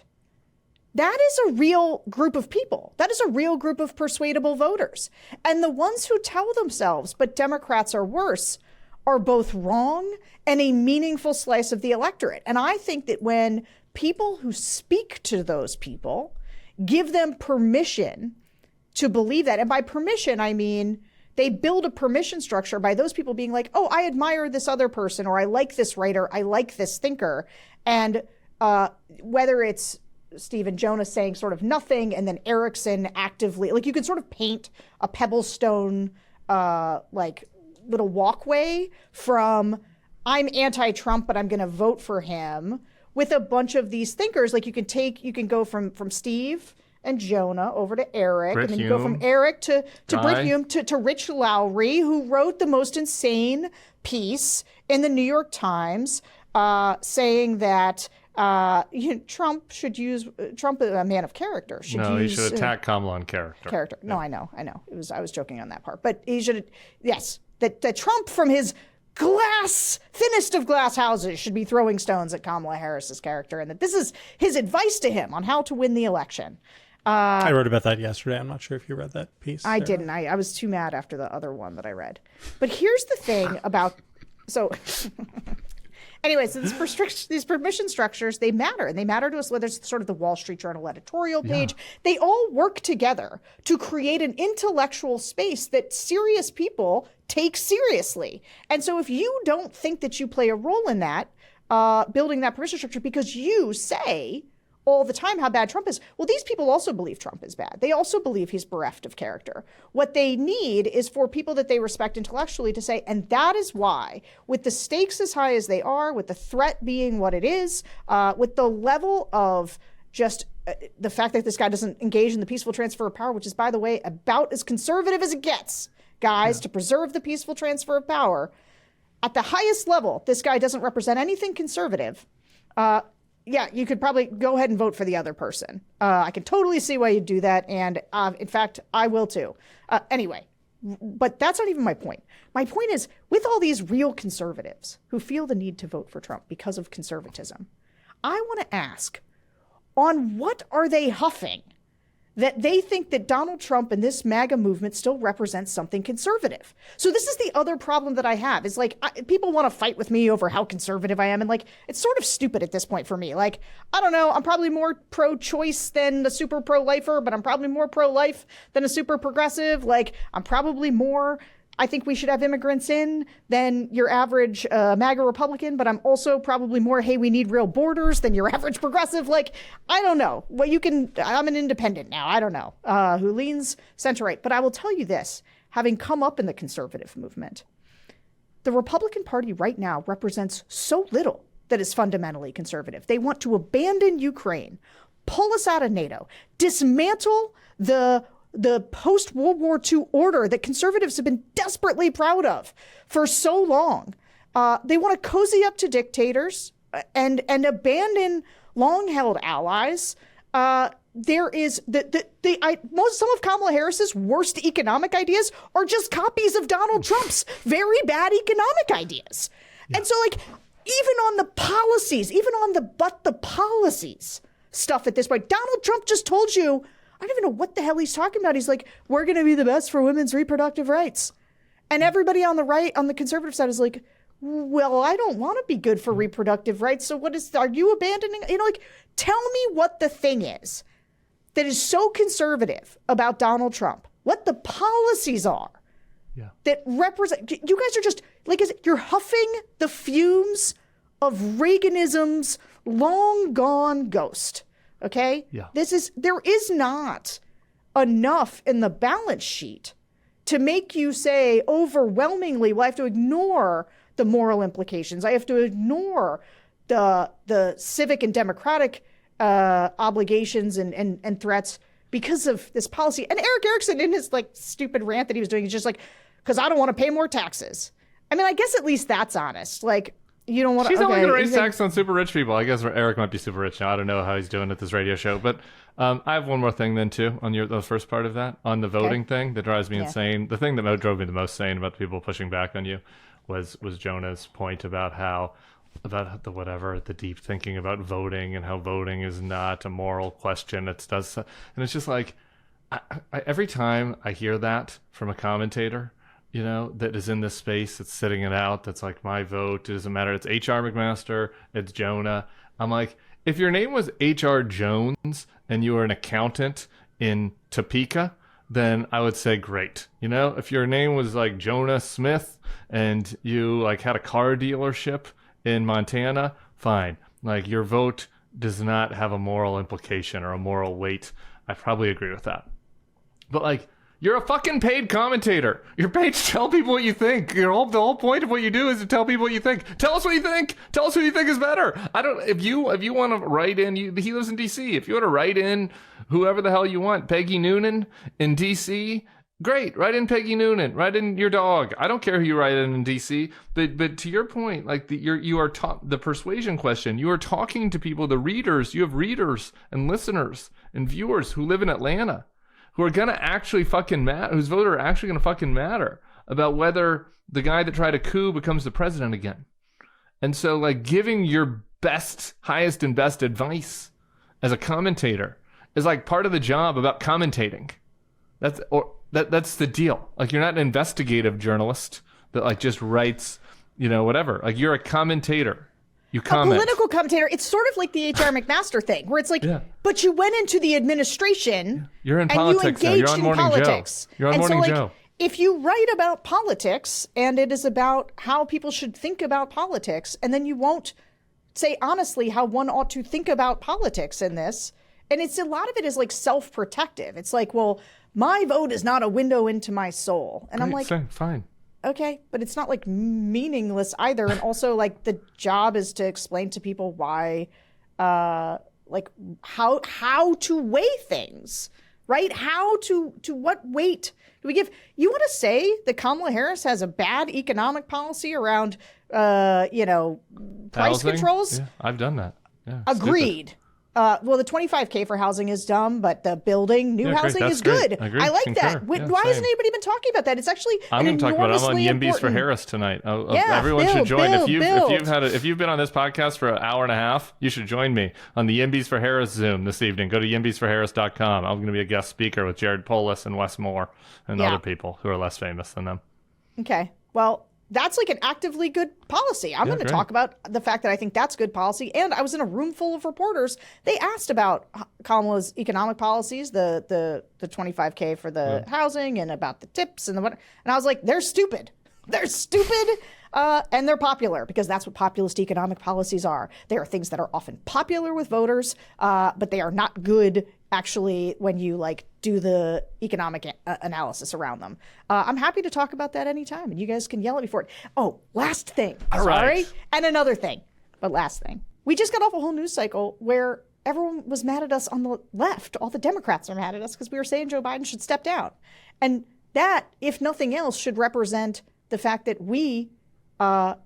Speaker 1: That is a real group of people. That is a real group of persuadable voters. And the ones who tell themselves, but Democrats are worse, are both wrong and a meaningful slice of the electorate. And I think that when people who speak to those people give them permission to believe that, and by permission, I mean they build a permission structure by those people being like, oh, I admire this other person, or I like this writer, I like this thinker. And whether it's Steve and Jonah saying sort of nothing, and then Erickson actively, like you can sort of paint a Pebblestone like little walkway from I'm anti-Trump, but I'm going to vote for him, with a bunch of these thinkers. Like you can go from Steve and Jonah over to Eric,
Speaker 3: Brit
Speaker 1: and then you
Speaker 3: Hume.
Speaker 1: go from Eric to
Speaker 3: Guy.
Speaker 1: Brit Hume to Rich Lowry, who wrote the most insane piece in the New York Times saying that Trump should use Trump, a man of character, should
Speaker 3: No,
Speaker 1: use
Speaker 3: he should attack Kamala on character.
Speaker 1: character. No, I know. I was joking on that part, but he should. Yes, that Trump from his thinnest of glass houses should be throwing stones at Kamala Harris's character, and that this is his advice to him on how to win the election.
Speaker 2: I wrote about that yesterday. I'm not sure if you read that piece.
Speaker 1: I
Speaker 2: Sarah.
Speaker 1: didn't. I was too mad after the other one that I read. But here's the thing about Anyway, so these permission structures, they matter. And they matter to us, whether it's sort of the Wall Street Journal editorial page. Yeah. They all work together to create an intellectual space that serious people take seriously. And so if you don't think that you play a role in that, building that permission structure because you say all the time how bad Trump is. Well, these people also believe Trump is bad. They also believe he's bereft of character. What they need is for people that they respect intellectually to say, and that is why, with the stakes as high as they are, with the threat being what it is, with the level of just the fact that this guy doesn't engage in the peaceful transfer of power, which is, by the way, about as conservative as it gets, guys, to preserve the peaceful transfer of power. At the highest level, this guy doesn't represent anything conservative. Yeah, you could probably go ahead and vote for the other person. I can totally see why you'd do that. And in fact, I will too. Anyway, but that's not even my point. My point is, with all these real conservatives who feel the need to vote for Trump because of conservatism, I want to ask, on what are they huffing that they think that Donald Trump and this MAGA movement still represents something conservative? So this is the other problem that I have is like, people want to fight with me over how conservative I am. And like, it's sort of stupid at this point for me. Like, I don't know, I'm probably more pro-choice than a super pro-lifer, but I'm probably more pro-life than a super progressive. Like, I'm probably more, I think we should have immigrants in than your average MAGA Republican, but I'm also probably more, hey, we need real borders than your average progressive. Like, I don't know. Well, I'm an independent now. I don't know who leans center-right. But I will tell you this, having come up in the conservative movement, the Republican Party right now represents so little that is fundamentally conservative. They want to abandon Ukraine, pull us out of NATO, dismantle the post-World War II order that conservatives have been desperately proud of for so long. They want to cozy up to dictators and abandon long-held allies. There is some of Kamala Harris's worst economic ideas are just copies of Donald Trump's very bad economic ideas. Yeah. And so, like, even on the policies, even on the policies stuff at this point, Donald Trump just told you, I don't even know what the hell he's talking about. He's like, we're going to be the best for women's reproductive rights. And everybody on the right, on the conservative side is like, well, I don't want to be good for reproductive rights. So are you abandoning? Like, tell me what the thing is that is so conservative about Donald Trump, what the policies are that represent, you guys are just, like, you're huffing the fumes of Reaganism's long gone ghost. Okay? Yeah. There is not enough in the balance sheet to make you say overwhelmingly, well, I have to ignore the moral implications. I have to ignore the civic and democratic obligations and threats because of this policy. And Eric Erickson, in his like stupid rant that he was doing, is just like, because I don't want to pay more taxes. I mean, I guess at least that's honest. Like, you don't want to.
Speaker 3: She's only going to raise tax on super rich people. I guess Eric might be super rich now. I don't know how he's doing at this radio show. But I have one more thing then, too, on the first part of that, on the voting thing that drives me insane. The thing that drove me the most sane about the people pushing back on you was Jonah's point about the deep thinking about voting and how voting is not a moral question. And it's just like, every time I hear that from a commentator, that is in this space, that's sitting it out, that's like, my vote, it doesn't matter. It's HR McMaster, it's Jonah. I'm like, if your name was HR Jones and you were an accountant in Topeka, then I would say great. If your name was like Jonah Smith and you like had a car dealership in Montana, fine. Like, your vote does not have a moral implication or a moral weight. I probably agree with that. But like, you're a fucking paid commentator. You're paid to tell people what you think. The whole point of what you do is to tell people what you think. Tell us what you think. Tell us who you think is better. If you want to write in, he lives in DC. If you want to write in whoever the hell you want, Peggy Noonan in DC, great. Write in Peggy Noonan. Write in your dog. I don't care who you write in DC. But to your point, like the persuasion question, you are talking to people, the readers. You have readers and listeners and viewers who live in Atlanta, who are going to actually fucking matter, whose vote are actually going to fucking matter about whether the guy that tried a coup becomes the president again. And so, like, giving your highest and best advice as a commentator is like part of the job about commentating. That's the deal. Like, you're not an investigative journalist that like just writes, whatever. Like, you're a commentator. You comment.
Speaker 1: A political commentator, it's sort of like the HR McMaster thing, where it's like, but you went into the administration.
Speaker 3: You're in
Speaker 1: and
Speaker 3: politics
Speaker 1: you
Speaker 3: now.
Speaker 1: engaged
Speaker 3: You're on
Speaker 1: in
Speaker 3: Morning
Speaker 1: politics.
Speaker 3: Joe. You're on
Speaker 1: and
Speaker 3: Morning
Speaker 1: so,
Speaker 3: Joe.
Speaker 1: If you write about politics and it is about how people should think about politics, and then you won't say honestly how one ought to think about politics in this, and it's a lot of it is like self-protective. It's like, well, my vote is not a window into my soul. And I'm like,
Speaker 3: fine.
Speaker 1: Okay, but it's not like meaningless either. And also like the job is to explain to people why, like how to weigh things, right? How to what weight do we give? You want to say that Kamala Harris has a bad economic policy around, price
Speaker 3: Housing?
Speaker 1: controls?
Speaker 3: Yeah, I've done that. Yeah,
Speaker 1: Agreed. Well, the $25K for housing is dumb, but the building new housing is good.
Speaker 3: Agreed.
Speaker 1: I like
Speaker 3: Concur.
Speaker 1: that. Why hasn't anybody been talking about that? It's actually
Speaker 3: I'm
Speaker 1: going to
Speaker 3: talk about it. I'm on Yimbys
Speaker 1: important...
Speaker 3: for Harris tonight.
Speaker 1: Yeah,
Speaker 3: everyone should join.
Speaker 1: If
Speaker 3: you've been on this podcast for an hour and a half, you should join me on the Yimbys for Harris Zoom this evening. Go to yimbysforharris.com. I'm going to be a guest speaker with Jared Polis and Wes Moore and other people who are less famous than them.
Speaker 1: Okay. Well, that's like an actively good policy. I'm going to talk about the fact that I think that's good policy. And I was in a room full of reporters. They asked about Kamala's economic policies, the 25K for the housing and about the tips and the what. And I was like, they're stupid. They're stupid. And they're popular because that's what populist economic policies are. They are things that are often popular with voters, but they are not good actually when you like do the economic analysis around them. I'm happy to talk about that anytime, and you guys can yell at me for it. Oh, last thing.
Speaker 3: All right.
Speaker 1: And another thing, but last thing. We just got off a whole news cycle where everyone was mad at us on the left. All the Democrats are mad at us because we were saying Joe Biden should step down. And that, if nothing else, should represent the fact that we are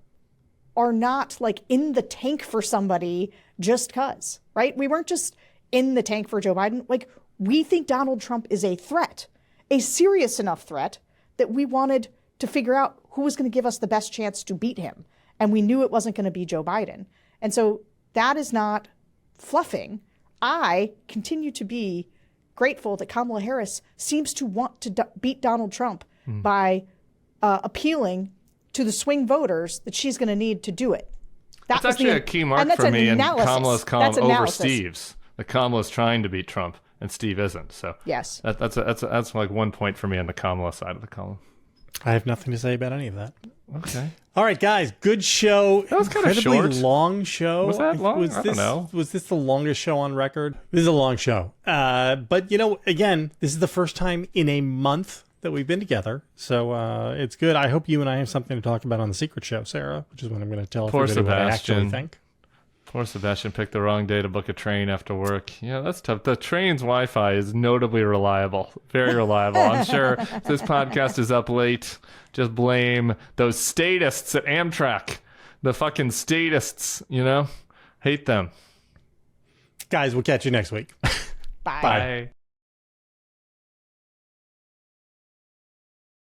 Speaker 1: not like in the tank for somebody just cause, right? We weren't just in the tank for Joe Biden. Like, we think Donald Trump is a threat, a serious enough threat that we wanted to figure out who was going to give us the best chance to beat him. And we knew it wasn't going to be Joe Biden. And so that is not fluffing. I continue to be grateful that Kamala Harris seems to want to beat Donald Trump by appealing to the swing voters that she's going to need to do it.
Speaker 3: That's actually a key mark for me in Kamala's column over Steve's. The Kamala's trying to beat Trump and Steve isn't. So
Speaker 1: yes,
Speaker 3: that's like 1 point for me on the Kamala side of the column.
Speaker 2: I have nothing to say about any of that.
Speaker 3: Okay.
Speaker 2: All right, guys. Good show.
Speaker 3: That was kind of short.
Speaker 2: Long show.
Speaker 3: Was that long? I don't know.
Speaker 2: Was this the longest show on record? This is a long show. But, again, this is the first time in a month that we've been together. So it's good. I hope you and I have something to talk about on the secret show, Sarah, which is what I'm going to tell everybody what I actually think.
Speaker 3: Poor Sebastian picked the wrong day to book a train after work. Yeah, that's tough. The train's Wi-Fi is notably reliable. Very reliable. I'm sure if this podcast is up late, just blame those statists at Amtrak. The fucking statists, Hate them.
Speaker 2: Guys, we'll catch you next week.
Speaker 1: Bye.
Speaker 3: Bye.